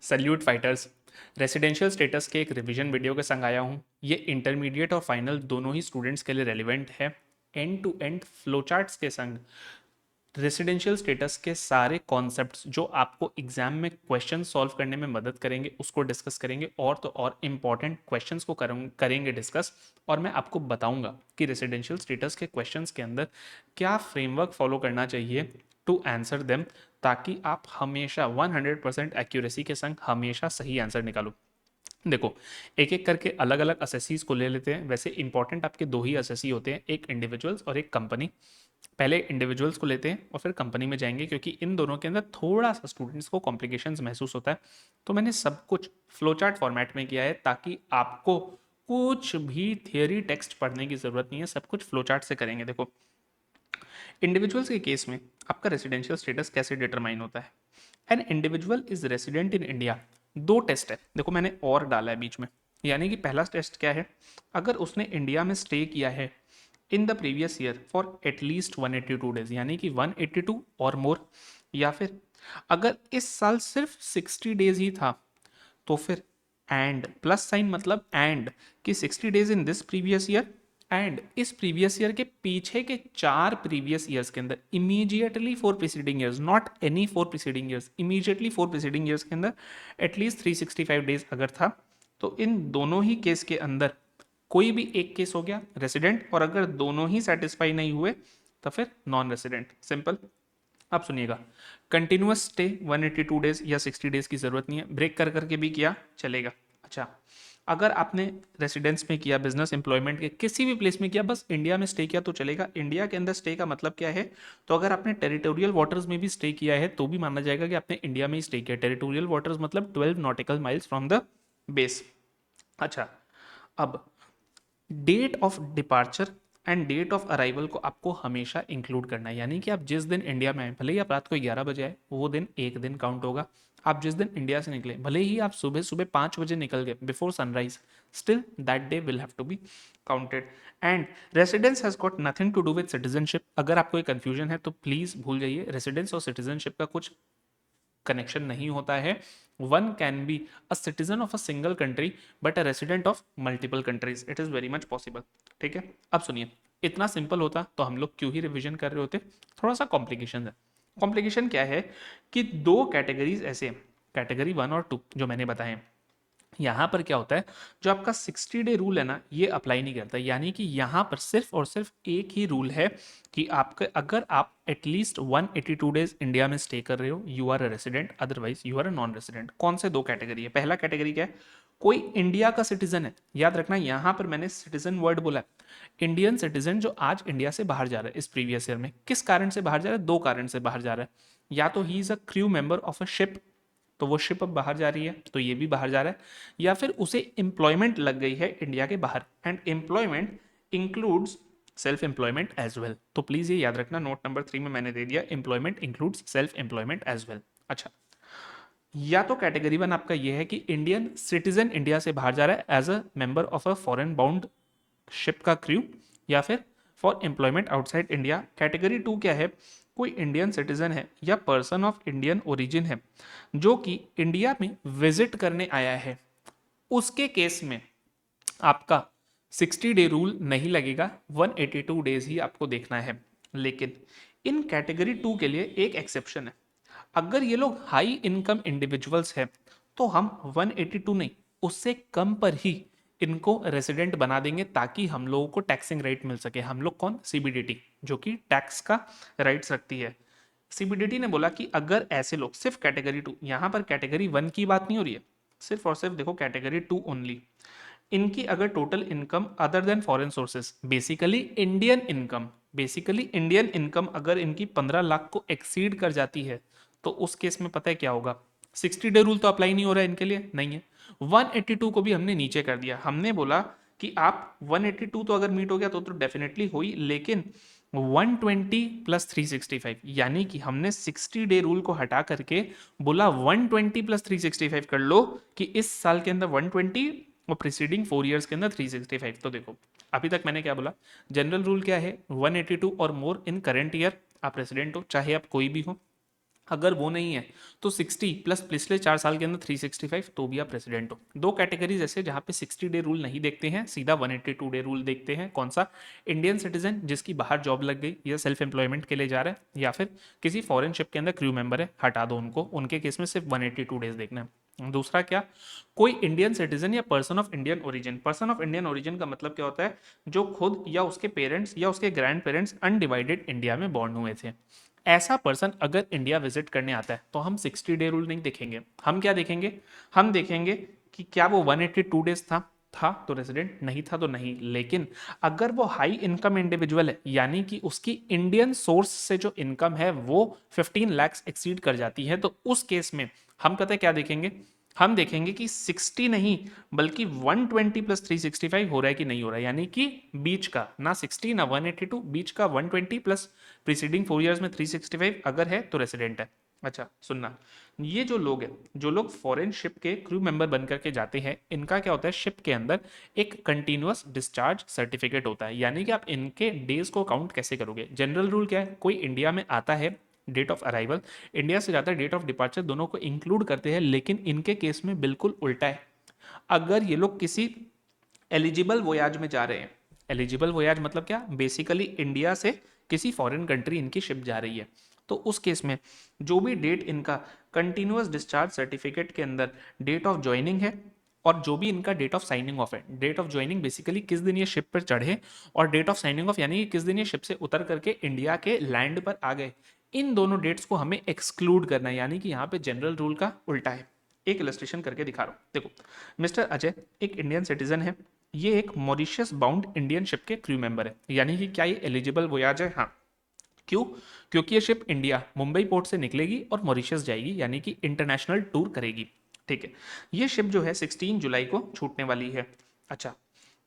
Salute fighters. Residential status के एक revision video के संग आया हूँ। ये इंटरमीडिएट और फाइनल दोनों ही स्टूडेंट्स के लिए रेलिवेंट है। एंड टू एंड फ्लोचार्ट्स के संग रेसिडेंशियल स्टेटस के सारे कॉन्सेप्ट्स जो आपको एग्जाम में क्वेश्चन सॉल्व करने में मदद करेंगे उसको डिस्कस करेंगे, और तो और इम्पॉर्टेंट क्वेश्चंस को करेंगे डिस्कस। और मैं आपको बताऊंगा कि रेसिडेंशियल स्टेटस के क्वेश्चंस के अंदर क्या फ्रेमवर्क फॉलो करना चाहिए टू आंसर देम, ताकि आप हमेशा 100% एक्यूरेसी के संग हमेशा सही आंसर निकालो। देखो, एक एक करके अलग अलग असेसीज को ले लेते हैं। वैसे इंपॉर्टेंट आपके दो ही असेसी होते हैं, एक इंडिविजुअल्स और एक कंपनी। पहले इंडिविजुअल्स को लेते हैं और फिर कंपनी में जाएंगे, क्योंकि इन दोनों के अंदर थोड़ा सा स्टूडेंट्स को कॉम्प्लिकेशंस महसूस होता है। तो मैंने सब कुछ फ्लोचार्ट फॉर्मेट में किया है ताकि आपको कुछ भी थियोरी टेक्स्ट पढ़ने की जरूरत नहीं है, सब कुछ फ्लोचार्ट से करेंगे। देखो, इंडिविजुअल्स के केस में आपका रेसिडेंशियल स्टेटस कैसे डिटरमाइन होता है। An individual is resident in India. दो टेस्ट है, देखो मैंने और डाला है बीच में। यानी कि पहला टेस्ट क्या है, अगर उसने इंडिया में स्टे किया है in the previous year for at least 182 days, यानी कि 182 और मोर, या फिर अगर इस साल सिर्फ 60 डेज ही था तो फिर एंड प्लस साइन, मतलब एंड कि 60 days in this previous year and इस प्रीवियस ईयर के पीछे के 4 प्रीवियस ईयर्स के अंदर immediately 4 preceding years, not any 4 preceding years, immediately 4 preceding years के अंदर एटलीस्ट 365 डेज अगर था, तो इन दोनों ही केस के अंदर कोई भी एक केस हो गया रेसिडेंट, और अगर दोनों ही सेटिस्फाई नहीं हुए तो फिर नॉन रेसिडेंट। सिंपल। अब सुनिएगा, कंटिन्यूअस स्टे 182 डेज या 60 डेज की जरूरत नहीं है, ब्रेक कर करके भी किया चलेगा। अच्छा, अगर आपने रेसिडेंस में किया, बिजनेस एम्प्लॉयमेंट के किसी भी प्लेस में किया, बस इंडिया में स्टे किया तो चलेगा। इंडिया के अंदर स्टे का मतलब क्या है, तो अगर आपने टेरिटोरियल वाटर्स में भी स्टे किया है तो भी माना जाएगा कि आपने इंडिया में ही स्टे किया। टेरिटोरियल वाटर्स मतलब 12 nautical miles from the base. अच्छा, अब date of departure and date of arrival को आपको हमेशा इंक्लूड करना है। यानी कि आप जिस दिन इंडिया में आए, भले ही आप रात को 11 बजे आए, वो दिन एक दिन काउंट होगा। आप जिस दिन इंडिया से निकले, भले ही आप सुबह सुबह 5 बजे निकल गए before sunrise, still that day will have to be counted. And residence has got nothing to do with citizenship. अगर आपको एक कंफ्यूजन है तो प्लीज भूल जाइए, रेसिडेंस और सिटीजनशिप का कुछ कनेक्शन नहीं होता है। One can be a citizen of a single country but a resident of multiple countries, it is very much possible. ठीक है, अब सुनिए, इतना सिंपल होता तो हम लोग क्यों ही रिवीजन कर रहे होते। थोड़ा सा कॉम्प्लिकेशन है। कॉम्प्लिकेशन क्या है कि दो कैटेगरीज ऐसे, कैटेगरी 1 और 2 जो मैंने बताए हैं, यहाँ पर क्या होता है, जो आपका 60 डे रूल है ना, ये अप्लाई नहीं करता। यानी कि यहाँ पर सिर्फ और सिर्फ एक ही रूल है कि आपके अगर आप एटलीस्ट 182 डेज इंडिया में स्टे कर रहे हो, you are a resident, otherwise you are a non resident. कौन से दो कैटेगरी है, पहला कैटेगरी क्या है, कोई इंडिया का सिटीजन है। याद रखना, यहाँ पर मैंने सिटीजन वर्ड बोला है। इंडियन सिटीजन जो आज इंडिया से बाहर जा रहा है इस प्रीवियस ईयर में, किस कारण से बाहर जा रहा है, दो कारण से बाहर जा रहा है। या तो he is a crew member of a ship, तो वो शिप अब बाहर जा रही है तो ये भी बाहर जा रहा है, या फिर उसे एम्प्लॉयमेंट लग गई है इंडिया के बाहर, and employment includes self employment as well. तो प्लीज ये याद रखना, नोट नंबर 3 में मैंने दे दिया, employment includes self employment as well. अच्छा, या तो कैटेगरी 1 आपका ये है कि इंडियन सिटीजन इंडिया से बाहर जा रहा है as a member of a foreign bound ship का क्रू, या फिर for employment outside India. Category 2 क्या है, कोई इंडियन सिटीजन है या पर्सन ऑफ इंडियन ओरिजिन है जो कि इंडिया में विजिट करने आया है, उसके केस में आपका 60 डे रूल नहीं लगेगा, 182 डेज ही आपको देखना है। लेकिन इन कैटेगरी 2 के लिए एक एक्सेप्शन है। अगर ये लोग हाई इनकम इंडिविजुअल्स हैं तो हम 182 नहीं, उससे कम पर ही इनको रेसिडेंट बना देंगे, ताकि हम लोगों को टैक्सिंग राइट मिल सके। हम लोग कौन, सीबीडीटी, जो कि टैक्स का राइट्स रखती है। सीबीडीटी ने बोला कि अगर ऐसे लोग, सिर्फ कैटेगरी 2, यहां पर कैटेगरी 1 की बात नहीं हो रही है, सिर्फ और सिर्फ देखो कैटेगरी 2 ओनली, इनकी अगर total income other than foreign sources, basically Indian income अगर इनकी 15 लाख को एक्सीड कर जाती है, तो उस केस में पता है क्या होगा, 60 डे रूल तो अप्लाई नहीं हो रहा है इनके लिए, नहीं है। 182 को भी हमने नीचे कर दिया, हमने बोला कि आप 182 तो अगर मीट हो गया तो डेफिनेटली हुई, लेकिन 120 प्लस 365, यानी कि हमने 60 डे रूल को हटा करके बोला 120 प्लस 365 कर लो, कि इस साल के अंदर 120 और प्रीसीडिंग 4 ईयर्स के अंदर 365। तो देखो, अभी तक मैंने क्या बोला, जनरल रूल क्या है, 182 और मोर इन करंट ईयर आप रेसिडेंट हो, चाहे आप कोई भी हो। अगर वो नहीं है तो 60 प्लस पिछले 4 साल के अंदर 365, तो भी आप प्रेसिडेंट हो। दो कैटेगरीज ऐसे जहाँ पे 60 डे रूल नहीं देखते हैं, सीधा 182 डे रूल देखते हैं। कौन सा? इंडियन सिटीजन जिसकी बाहर जॉब लग गई या सेल्फ एम्प्लॉयमेंट के लिए जा रहा है, या फिर किसी फॉरेन शिप के अंदर क्रू मेंबर है, हटा दो उनको, उनके केस में सिर्फ 182 डेज देखना है। दूसरा क्या? कोई इंडियन सिटीजन या person of Indian origin. Person of Indian origin का मतलब क्या होता है? जो खुद या उसके पेरेंट्स या उसके ग्रैंड पेरेंट्स अनडिवाइडेड इंडिया में बॉर्न हुए थे। ऐसा पर्सन अगर इंडिया विजिट करने आता है तो हम 60 डे रूल नहीं देखेंगे। हम क्या देखेंगे? हम देखेंगे कि क्या वो 182 डेज था तो रेजिडेंट, नहीं था तो नहीं। लेकिन अगर वो हाई इनकम इंडिविजुअल है, यानी कि उसकी इंडियन सोर्स से जो इनकम है वो 15 लाख एक्सीड कर जाती है, तो उस केस में हम पता है क्या देखेंगे? हम देखेंगे कि 60 नहीं बल्कि 120 प्लस 365 हो रहा है कि नहीं हो रहा है, यानी कि बीच का, ना 60 ना 182, बीच का 120 प्लस प्रीसीडिंग 4 ईयर्स में 365 अगर है तो रेसिडेंट है। अच्छा सुनना, ये जो लोग हैं, जो लोग फॉरेन शिप के क्रू मेंबर बन करके जाते हैं, इनका क्या होता है? शिप के अंदर एक कंटिन्यूअस डिस्चार्ज सर्टिफिकेट होता है, यानी कि आप इनके डेज को काउंट कैसे करोगे? जनरल रूल क्या है? कोई इंडिया में आता है, डेट ऑफ अराइवल, इंडिया से जाता है, डेट ऑफ डिपार्चर, दोनों को इंक्लूड करते हैं। लेकिन इनके केस में बिल्कुल उल्टा है। अगर ये लोग किसी एलिजिबल वोयाज में जा रहे हैं, एलिजिबल वोयाज मतलब क्या? बेसिकली इंडिया से किसी फॉरेन कंट्री इनकी शिप जा रही है, तो उस केस में जो भी डेट इनका कंटिन्यूअस डिस्चार्ज सर्टिफिकेट के अंदर डेट ऑफ ज्वाइनिंग है, और जो भी इनका डेट ऑफ साइनिंग ऑफ है, डेट ऑफ ज्वाइनिंग बेसिकली किस दिन ये शिप पर चढ़े, और डेट ऑफ साइनिंग ऑफ यानी कि किस दिन ये शिप से उतर करके इंडिया के लैंड पर आ गए, इन दोनों डेट्स को हमें एक्सक्लूड करना है। यानी कि यहाँ पे जनरल रूल का उल्टा है। एक इलस्ट्रेशन करके दिखा रहा हूँ, देखो। मिस्टर अजय एक इंडियन सिटीजन है, ये एक मॉरिशियस बाउंड इंडियन शिप के क्रू मेंबर है, यानी कि क्या ये एलिजिबल वोयाज है? हाँ। क्यों? क्योंकि ये शिप इंडिया मुंबई पोर्ट से निकलेगी और मॉरिशस जाएगी, यानी कि इंटरनेशनल टूर करेगी। ठीक है, ये शिप जो है 16 जुलाई को छूटने वाली है। अच्छा,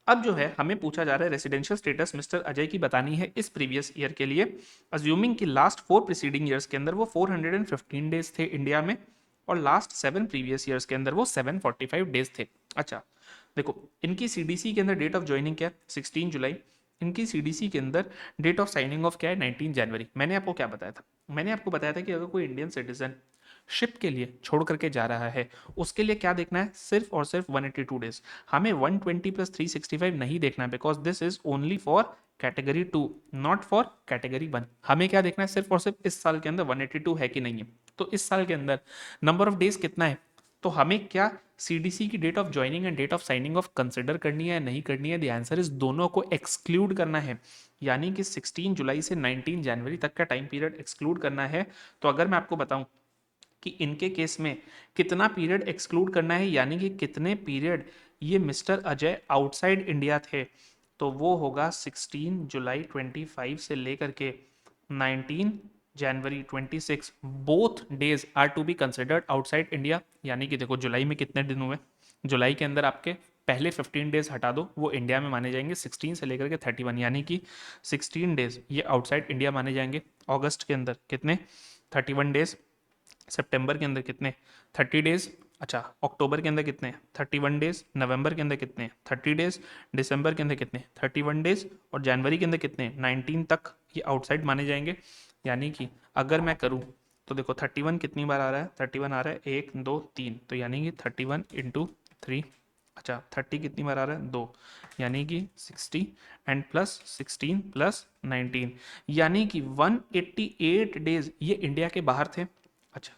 अब जो है हमें पूछा जा रहा है रेसिडेंशियल स्टेटस मिस्टर अजय की बतानी है इस प्रीवियस ईयर के लिए, अज्यूमिंग कि लास्ट 4 प्रीसीडिंग ईयर्स के अंदर वो 415 डेज थे इंडिया में, और लास्ट 7 प्रीवियस ईयर्स के अंदर वो 745 डेज थे। अच्छा देखो, इनकी सीडीसी के अंदर डेट ऑफ ज्वाइनिंग क्या है? 16 जुलाई। इनकी सीडीसी के अंदर डेट ऑफ साइनिंग ऑफ क्या है? 19 जनवरी। मैंने आपको क्या बताया था? मैंने आपको बताया था कि अगर कोई इंडियन सिटीजन शिप के लिए छोड़ करके जा रहा है, उसके लिए क्या देखना है? सिर्फ और सिर्फ 182 डेज। हमें 120 प्लस 365 नहीं देखना है, because this is only for category 2, not for category 1। हमें क्या देखना है? सिर्फ और सिर्फ इस साल के अंदर 182 है कि नहीं है। तो इस साल के अंदर नंबर ऑफ डेज कितना है? तो हमें क्या सीडीसी की date of joining and date of signing off consider करनी है या नहीं करनी है? द आंसर इज दोनों को एक्सक्लूड करना है, यानी कि 16 जुलाई से 19 जनवरी तक का टाइम पीरियड एक्सक्लूड करना है। तो अगर मैं आपको बताऊं कि इनके केस में कितना पीरियड एक्सक्लूड करना है, यानी कि कितने पीरियड ये मिस्टर अजय आउटसाइड इंडिया थे, तो वो होगा 16 जुलाई 25 से लेकर के 19 जनवरी 26। Both days are to be considered outside India. यानी कि देखो जुलाई में कितने दिन हुए? जुलाई के अंदर आपके पहले 15 डेज हटा दो, वो इंडिया में माने जाएंगे 16 से लेकर के 31, यानी कि 16 डेज ये आउटसाइड इंडिया माने जाएंगे। अगस्त के अंदर कितने? 31 डेज। सितंबर के अंदर कितने? 30 डेज। अच्छा, अक्टूबर के अंदर कितने? 31 डेज। नवंबर के अंदर कितने? 30 डेज। दिसंबर के अंदर कितने? 31 डेज। और जनवरी के अंदर कितने? 19 तक ये आउटसाइड माने जाएंगे। यानी कि अगर मैं करूं तो देखो 31 कितनी बार आ रहा है? 31 आ रहा है 1 2 3, तो यानी कि 31 इंटू 3। अच्छा, 30 कितनी बार आ रहा है? 2, यानी कि 60 एंड प्लस 16 प्लस 19, यानी कि 188 डेज ये इंडिया के बाहर थे। अच्छा,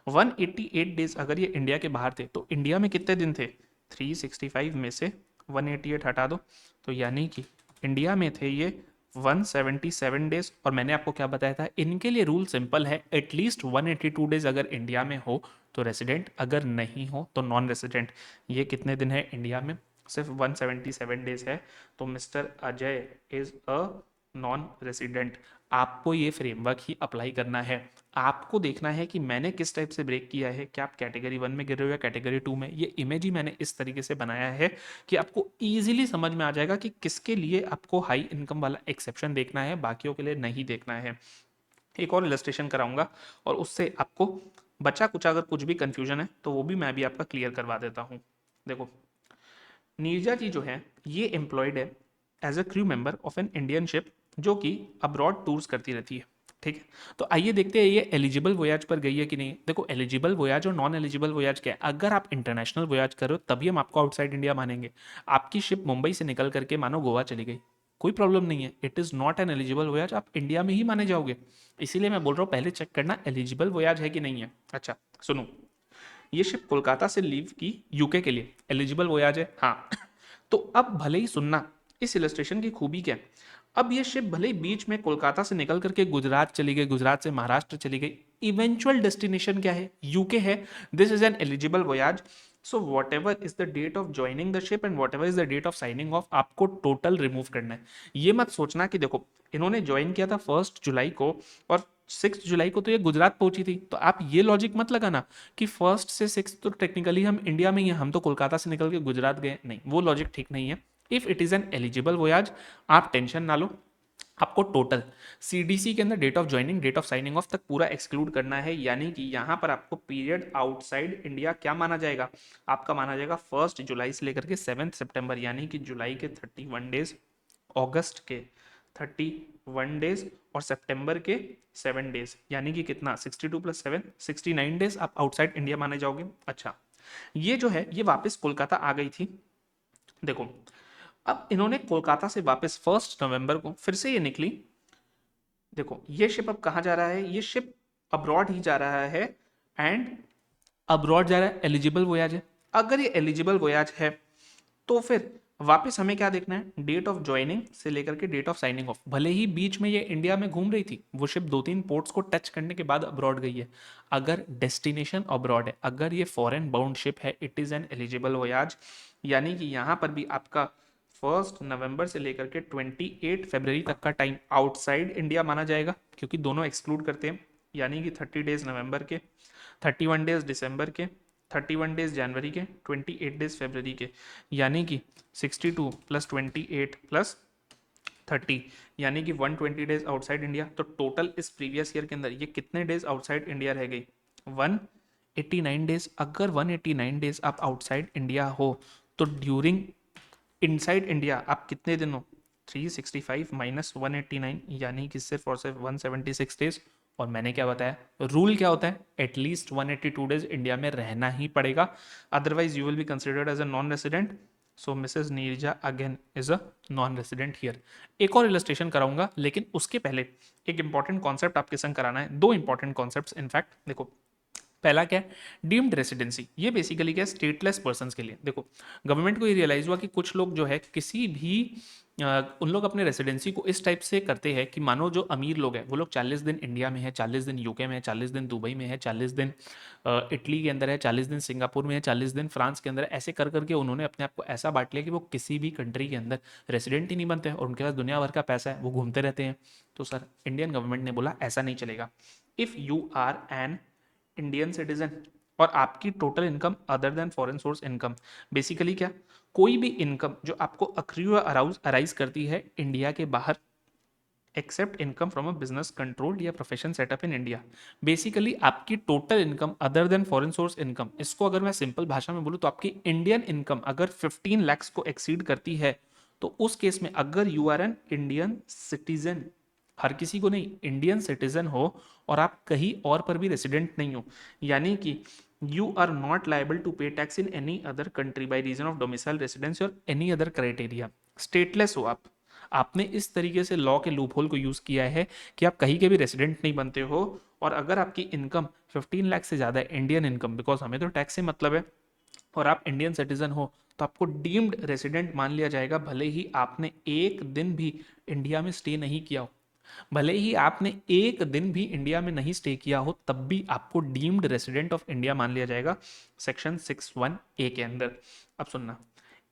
188 डेज अगर ये इंडिया के बाहर थे, तो इंडिया में कितने दिन थे? 365 में से 188 हटा दो, तो यानी कि इंडिया में थे ये 177 डेज। और मैंने आपको क्या बताया था? इनके लिए रूल सिंपल है, एटलीस्ट 182 डेज अगर इंडिया में हो तो रेसिडेंट, अगर नहीं हो तो नॉन रेसिडेंट। ये कितने दिन है इंडिया में? सिर्फ 177 डेज है, तो mister Ajay is a non resident. आपको ये फ्रेमवर्क ही अप्लाई करना है। आपको देखना है कि मैंने किस टाइप से ब्रेक किया है, क्या आप कैटेगरी 1 में गिर रहे हो या कैटेगरी 2 में। ये इमेज ही मैंने इस तरीके से बनाया है कि आपको ईजिली समझ में आ जाएगा कि किसके लिए आपको हाई इनकम वाला एक्सेप्शन देखना है, बाकियों के लिए नहीं देखना है। एक और इलस्ट्रेशन कराऊंगा और उससे आपको बचा कुछ अगर कुछ भी कंफ्यूजन है तो वो भी मैं भी आपका क्लियर करवा देता हूँ। देखो, नीरजा जी जो है ये एम्प्लॉयड है as a crew member of an Indian ship, जो कि अब्रॉड टूर्स करती रहती है। ठीक है, तो आइए देखते हैं ये एलिजिबल वोयाज पर गई है कि नहीं। देखो एलिजिबल वोयाज और नॉन एलिजिबल वोयाज क्या है। अगर आप इंटरनेशनल वोयाज करो तभी हम आपको आउटसाइड इंडिया मानेंगे। आपकी शिप मुंबई से निकल करके मानो गोवा चली गई, कोई प्रॉब्लम नहीं है, it is not an eligible voyage, आप इंडिया में ही माने जाओगे। इसीलिए मैं बोल रहा हूँ पहले चेक करना एलिजिबल वोयाज है कि नहीं है। अच्छा सुनो, ये शिप कोलकाता से लीव की यूके के लिए एलिजिबल वोयाज है, हाँ। तो अब भले ही सुनना इस इलस्ट्रेशन की खूबी क्या है। अब ये शिप भले ही बीच में कोलकाता से निकल करके गुजरात चली गई, गुजरात से महाराष्ट्र चली गई, इवेंचुअल डेस्टिनेशन क्या है, यूके है। This is an eligible voyage. So whatever is the date of joining the ship and whatever is the date of signing off, आपको टोटल रिमूव करना है। ये मत सोचना कि देखो इन्होंने ज्वाइन किया था 1 जुलाई को और 6 जुलाई को तो ये गुजरात पहुंची थी, तो आप ये लॉजिक मत लगाना कि 1 से 6 तो टेक्निकली हम इंडिया में ही हैं, हम तो कोलकाता से निकल के गुजरात गए, नहीं, वो लॉजिक ठीक नहीं है। If it is an eligible voyage, आप टेंशन ना लो, आपको टोटल सीडीसी के अंदर date of joining date of signing off तक पूरा एक्सक्लूड करना है। यानी कि यहां पर आपको पीरियड आउटसाइड इंडिया क्या माना जाएगा, आपका माना जाएगा 1 जुलाई से लेकर के 7 सितंबर, यानी कि जुलाई के 31 डेज, अगस्त के 31 डेज और सितंबर के 7 डेज, यानी कि कितना 62 + 7 69 डेज आप आउटसाइड इंडिया माने जाओगे। अच्छा, ये जो है ये वापस कोलकाता आ गई थी। देखो अब इन्होंने कोलकाता से वापस 1 नवंबर को फिर से ये निकली। देखो ये शिप अब कहाँ जा रहा है, ये शिप अब्रॉड ही जा रहा है, एंड अब्रॉड जा रहा है, एलिजिबल वोयाज है। अगर ये एलिजिबल वोयाज है तो फिर वापस हमें क्या देखना है, डेट ऑफ ज्वाइनिंग से लेकर के डेट ऑफ साइनिंग ऑफ। भले ही बीच में ये इंडिया में घूम रही थी, वो शिप 2-3 पोर्ट्स को टच करने के बाद अब्रॉड गई है। अगर डेस्टिनेशन अब्रॉड है, अगर ये फॉरेन बाउंड शिप है, it is an eligible voyage. यानी कि यहाँ पर भी आपका 1 नवंबर से लेकर के 28 फरवरी तक का टाइम आउटसाइड इंडिया माना जाएगा, क्योंकि दोनों एक्सक्लूड करते हैं। यानी कि 30 डेज नवंबर के, 31 डेज दिसंबर के, 31 डेज जनवरी के, 28 डेज फरवरी के, यानी कि 62 + 28 + 30, यानी कि 120 डेज आउटसाइड इंडिया। तो टोटल इस प्रीवियस ईयर के अंदर ये कितने डेज आउटसाइड इंडिया रह गई, 189 डेज। अगर 189 डेज आप आउटसाइड इंडिया हो तो ड्यूरिंग इनसाइड इंडिया आप कितने दिन हो, 365 - 189, यानी कि सिर्फ और सिर्फ 176 डेज। और मैंने क्या बताया रूल क्या होता है, एटलीस्ट 182 डेज इंडिया में रहना ही पड़ेगा, otherwise you will be considered as a non resident. So mrs Neerja again is a non resident here. एक और इलस्ट्रेशन कराऊंगा, लेकिन उसके पहले एक इंपॉर्टेंट कॉन्सेप्ट आपके संग कराना है, दो इंपॉर्टेंट कॉन्सेप्ट्स इनफैक्ट। देखो पहला क्या है, डीम्ड रेसिडेंसी। ये बेसिकली क्या है, स्टेटलेस पर्सन्स के लिए। देखो गवर्नमेंट को ये रियलाइज हुआ कि कुछ लोग जो है किसी भी उन लोग अपने रेसिडेंसी को इस टाइप से करते हैं कि मानो जो अमीर लोग हैं वो लोग 40 दिन इंडिया में है, 40 दिन यूके में है, 40 दिन दुबई में है, 40 दिन इटली के अंदर है, 40 दिन सिंगापुर में है, 40 दिन फ्रांस के अंदर है। ऐसे कर करके उन्होंने अपने आप को ऐसा बांट लिया कि वो किसी भी कंट्री के अंदर रेसिडेंट ही नहीं बनते हैं और उनके पास दुनिया भर का पैसा है, वो घूमते रहते हैं। तो सर इंडियन गवर्नमेंट ने बोला ऐसा नहीं चलेगा। If you are an Indian citizen और आपकी total income other than foreign source income, basically क्या, कोई भी इनकम जो आपको अक्रू अराइज करती है इंडिया के बाहर, except income from a business control या profession setup in India. Basically आपकी total income other than foreign source income, इसको अगर मैं सिंपल भाषा में बोलूँ तो आपकी इंडियन इनकम अगर 15 lakhs को एक्सीड करती है, तो उस केस में अगर you are an Indian citizen, हर किसी को नहीं, इंडियन सिटीजन हो और आप कहीं और पर भी रेसिडेंट नहीं हो, यानी कि you are not liable to pay tax in any other country by reason of domicile residence और एनी अदर क्राइटेरिया, स्टेटलेस हो आप। आपने इस तरीके से लॉ के लूपहोल को यूज किया है कि आप कहीं के भी रेसिडेंट नहीं बनते हो, और अगर आपकी इनकम 15 लाख से ज्यादा है, इंडियन इनकम, बिकॉज हमें तो टैक्स से मतलब है, और आप इंडियन सिटीजन हो, तो आपको डीम्ड रेसिडेंट मान लिया जाएगा, भले ही आपने एक दिन भी इंडिया में स्टे नहीं किया हो। भले ही आपने एक दिन भी इंडिया में नहीं स्टे किया हो, तब भी आपको डीम्ड रेसिडेंट ऑफ इंडिया मान लिया जाएगा सेक्शन 61A के अंदर। अब सुनना,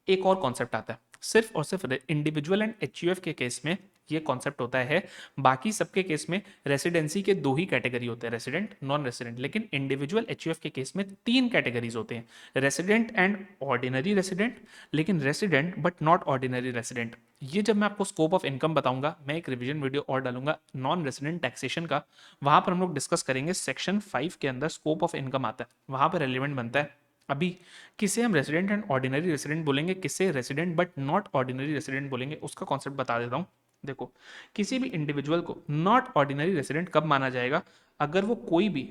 एक और कॉन्सेप्ट आता है, सिर्फ और सिर्फ इंडिविजुअल एंड एचयूएफ के केस में ये कॉन्सेप्ट होता है। बाकी सबके केस में रेसिडेंसी के दो ही कैटेगरी होते हैं, रेसिडेंट नॉन रेसिडेंट, लेकिन इंडिविजुअल एचयूएफ के केस में 3 कैटेगरीज होते हैं, रेसिडेंट एंड ऑर्डिनरी रेसिडेंट, लेकिन resident but not ordinary resident. ये जब मैं आपको स्कोप ऑफ इनकम बताऊंगा, मैं एक रिवीजन वीडियो और डालूंगा नॉन रेसिडेंट टैक्सेशन का, वहां पर हम लोग डिस्कस करेंगे। सेक्शन 5 के अंदर स्कोप ऑफ इनकम आता है, वहां पर रेलिवेंट बनता है। अभी किसे हम रेसिडेंट एंड ऑर्डिनरी रेसिडेंट बोलेंगे, किसे resident but not ordinary resident बोलेंगे, उसका कॉन्सेप्ट बता देता हूँ। देखो, किसी भी इंडिविजुअल को नॉट ऑर्डिनरी रेसिडेंट कब माना जाएगा? अगर वो कोई भी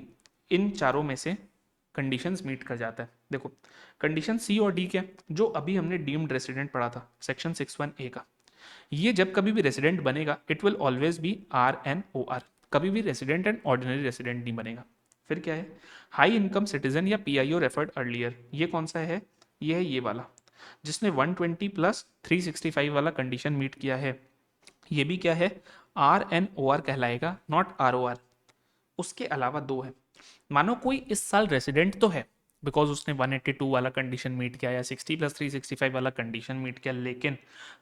इन चारों में से कंडीशंस मीट कर जाता है। देखो, कंडीशन सी और डी क्या, जो अभी हमने डीम्ड रेसिडेंट पढ़ा था सेक्शन 61A का, ये जब कभी भी रेसिडेंट बनेगा it will always be RNOR, कभी भी रेसिडेंट एंड ऑर्डिनरी रेसिडेंट नहीं बनेगा। फिर क्या है? हाई इनकम सिटीजन या PIO रेफर्ड अर्लियर, ये कौन सा है? ये है ये वाला, जिसने 120 प्लस 365 वाला कंडीशन मीट किया है। ये भी क्या है? RNOR कहलाएगा, नॉट ROR। उसके अलावा दो है, मानो कोई इस साल रेसिडेंट तो है बिकॉज उसने 182 वाला कंडीशन मीट किया या 60 प्लस 365 वाला कंडीशन मीट किया, लेकिन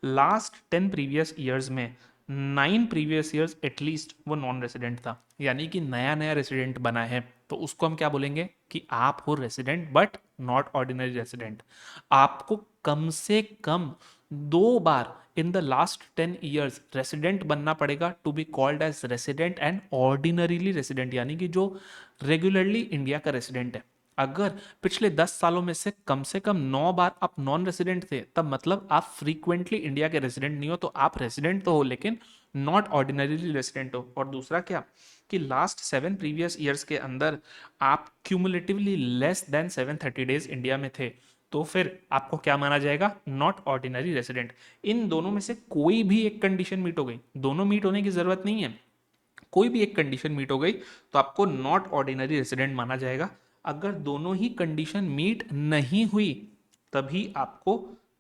लास्ट 10 प्रीवियस ईयर्स में 9 प्रीवियस ईयर्स एटलीस्ट वो नॉन रेसिडेंट था, यानी कि नया नया रेसिडेंट बना है, तो उसको हम क्या बोलेंगे कि आप हो resident but not ordinary resident. आपको कम से कम 2 बार in the last 10 years resident बनना पड़ेगा to be called as resident and ordinarily resident, यानी कि जो रेगुलरली इंडिया का रेसिडेंट है। अगर पिछले 10 सालों में से कम 9 बार आप नॉन रेसिडेंट थे, तब मतलब आप फ्रीक्वेंटली इंडिया के रेसिडेंट नहीं हो, तो आप रेसिडेंट तो हो लेकिन नॉट ऑर्डिनरीली रेसिडेंट हो। और दूसरा क्या, कि लास्ट 7 प्रीवियस ईयर्स के अंदर आप cumulatively less than 730 days India में थे, तो फिर आपको क्या माना जाएगा? Not ordinary resident. इन दोनों में से कोई भी एक कंडीशन मीट हो गई, दोनों मीट होने की जरूरत नहीं है, कोई भी एक कंडीशन मीट हो गई तो आपको नॉट ऑर्डिनरी रेसिडेंट माना जाएगा। अगर दोनों ही कंडीशन मीट नहीं हुई तभी आपको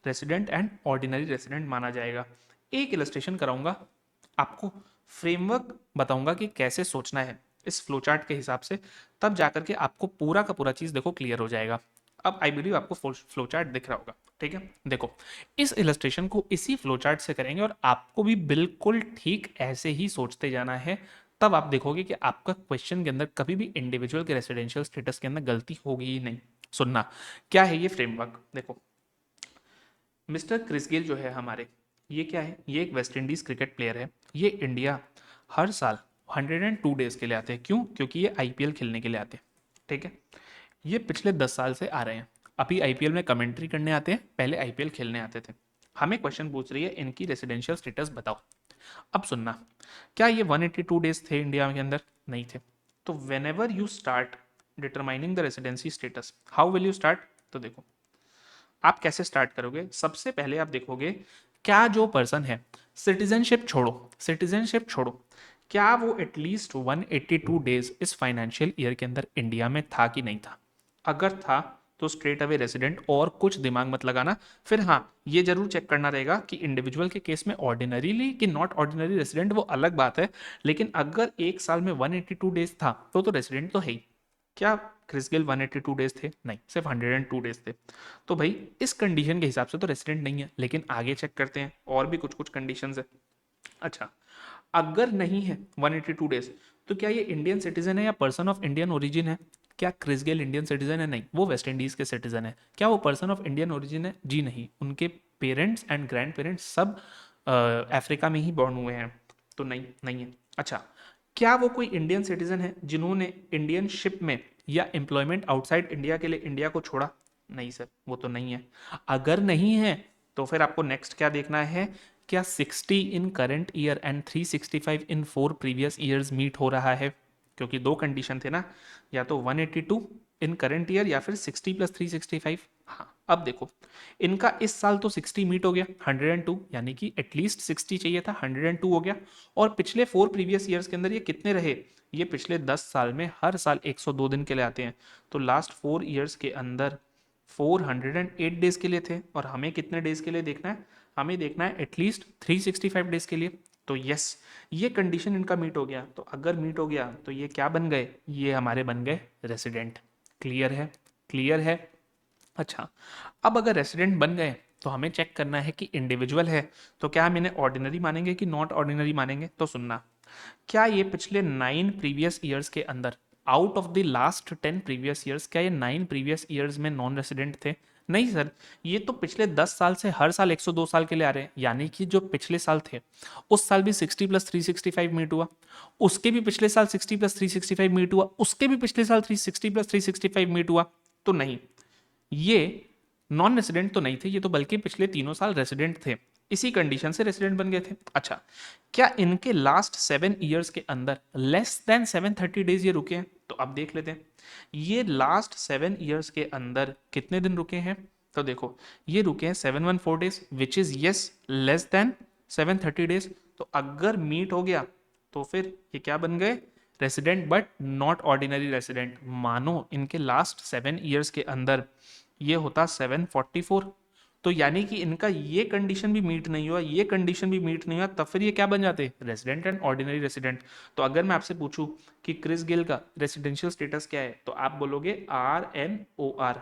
रेसिडेंट एंड ऑर्डिनरी रेसिडेंट माना जाएगा। एक इलस्ट्रेशन कराऊंगा आपको, फ्रेमवर्क बताऊंगा कि कैसे सोचना है इस फ्लोचार्ट के हिसाब से, तब जाकर के आपको पूरा का पूरा चीज देखो क्लियर हो जाएगा। अब आई बिलीव आपको फ्लोचार्ट दिख रहा होगा, ठीक है? देखो, इस इलस्ट्रेशन को इसी फ्लोचार्ट से करेंगे और आपको भी बिल्कुल ठीक ऐसे ही सोचते जाना है, तब आप देखोगे कि आपका क्वेश्चन के अंदर कभी भी इंडिविजुअल के रेसिडेंशियल स्टेटस के अंदर गलती होगी ही नहीं। सुनना, क्या है ये फ्रेमवर्क? देखो, मिस्टर क्रिस गेल जो है हमारे, ये क्या है? ये एक वेस्ट इंडीज क्रिकेट प्लेयर है। ये इंडिया हर साल 102 डेज के लिए आते हैं। क्यों? क्योंकि ये IPL खेलने के लिए आते हैं, ठीक है? ये पिछले 10 साल से आ रहे हैं। अभी IPL में कमेंट्री करने आते हैं, पहले IPL खेलने आते थे। हमें क्वेश्चन पूछ रही है इनकी रेसिडेंशियल स्टेटस बताओ। अब सुनना, क्या ये 182 डेज थे इंडिया के अंदर? नहीं थे। तो when ever you start determining the residency status, how will you start? तो देखो, आप कैसे स्टार्ट करोगे? सबसे पहले आप देखोगे क्या जो पर्सन है, सिटीजनशिप छोड़ो, सिटीजनशिप छोड़ो, क्या वो एटलीस्ट 182 डेज इस फाइनेंशियल ईयर के अंदर इंडिया में था कि नहीं था? अगर था तो स्ट्रेट अवे रेसिडेंट, और कुछ दिमाग मत लगाना। फिर हाँ, ये जरूर चेक करना रहेगा कि इंडिविजुअल के केस में ऑर्डिनरीली कि नॉट ऑर्डिनरी रेसिडेंट, वो अलग बात है, लेकिन अगर एक साल में 182 डेज था तो रेसिडेंट तो है ही। क्या क्रिस गेल 182 डेज थे? नहीं, सिर्फ 102 डेज थे। तो भाई इस कंडीशन के हिसाब से तो रेसिडेंट नहीं है, लेकिन आगे चेक करते हैं, और भी कुछ कुछ कंडीशंस है। अच्छा, अगर नहीं है 182 डेज, तो क्या ये इंडियन सिटीजन है या पर्सन ऑफ इंडियन ओरिजिन है? क्या क्रिस गेल इंडियन सिटीजन है? नहीं, वो वेस्ट इंडीज के सिटीजन है। क्या वो पर्सन ऑफ इंडियन ओरिजिन है? जी नहीं, उनके पेरेंट्स एंड ग्रैंड पेरेंट्स सब अफ्रीका में ही बॉर्न हुए हैं, तो नहीं, नहीं है। अच्छा, क्या वो कोई इंडियन सिटीजन है जिन्होंने इंडियन शिप में या एम्प्लॉयमेंट आउटसाइड इंडिया के लिए इंडिया को छोड़ा? नहीं सर, वो तो नहीं है। अगर नहीं है तो फिर आपको नेक्स्ट क्या देखना है, क्या 60 in current year and 365 in 4 previous years meet हो रहा है? क्योंकि दो कंडीशन थे ना, या तो 182 इन करंट ईयर या फिर 60 प्लस 365। हाँ, अब देखो, इनका इस साल तो 60 मीट हो गया, 102, यानी कि एटलीस्ट 60 चाहिए था, 102 हो गया। और पिछले 4 प्रीवियस ईयर्स के अंदर ये कितने रहे? ये पिछले 10 साल में हर साल 102 दिन के लिए आते हैं, तो लास्ट 4 ईयर्स के अंदर 408 डेज के लिए थे। और हमें कितने डेज के लिए देखना है? हमें देखना है एटलीस्ट 365 डेज के लिए। तो यस, ये कंडीशन इनका मीट हो गया। तो अगर मीट हो गया तो ये क्या बन गए? ये हमारे बन गए रेसिडेंट। क्लियर है? क्लियर है? अच्छा, अब अगर रेसिडेंट बन गए तो हमें चेक करना है कि इंडिविजुअल है तो क्या हम इन्हें ऑर्डिनरी मानेंगे कि नॉट ऑर्डिनरी मानेंगे? तो सुनना, क्या ये पिछले 9 प्रीवियस ईयर्स के अंदर, out of the last 10 previous years, क्या ये 9 प्रीवियस ईयर्स में नॉन रेसिडेंट थे? नहीं सर, ये तो पिछले 10 साल से हर साल 102 साल के लिए आ रहे हैं, यानी कि जो पिछले साल थे उस साल भी 60 प्लस 365 मीट हुआ, उसके भी पिछले साल 60 प्लस 365 मीट हुआ, उसके भी पिछले साल 360 प्लस 365 मीट हुआ। तो नहीं, ये नॉन रेसिडेंट तो नहीं थे, ये तो बल्कि पिछले तीनों साल रेसिडेंट थे। इसी कंडीशन से रेसिडेंट बन गए थे। अच्छा, क्या इनके लास्ट 7 ईयर्स के अंदर लेस देन 730 डेज ये रुके हैं? तो अब देख लेते हैं ये लास्ट 7 ईयर्स के अंदर कितने दिन रुके हैं। तो देखो ये रुके हैं 714 days which is yes less than 730 days. तो अगर मीट हो गया तो फिर ये क्या बन गए, resident but not ordinary resident. मानो इनके लास्ट 7 ईयर्स के अंदर ये होता 744, तो यानी कि इनका ये कंडीशन भी मीट नहीं हुआ, ये कंडीशन भी मीट नहीं हुआ, तब फिर ये क्या बन जाते, रेसिडेंट एंड ऑर्डिनरी रेसिडेंट। तो अगर मैं आपसे पूछूं कि क्रिस गेल का रेसिडेंशियल स्टेटस क्या है तो आप बोलोगे RNOR।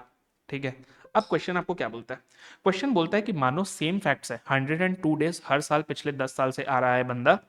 ठीक है, अब क्वेश्चन आपको क्या बोलता है, क्वेश्चन बोलता है कि मानो सेम फैक्ट्स है, 102 डेज हर साल पिछले 10 साल से आ रहा है बंदा,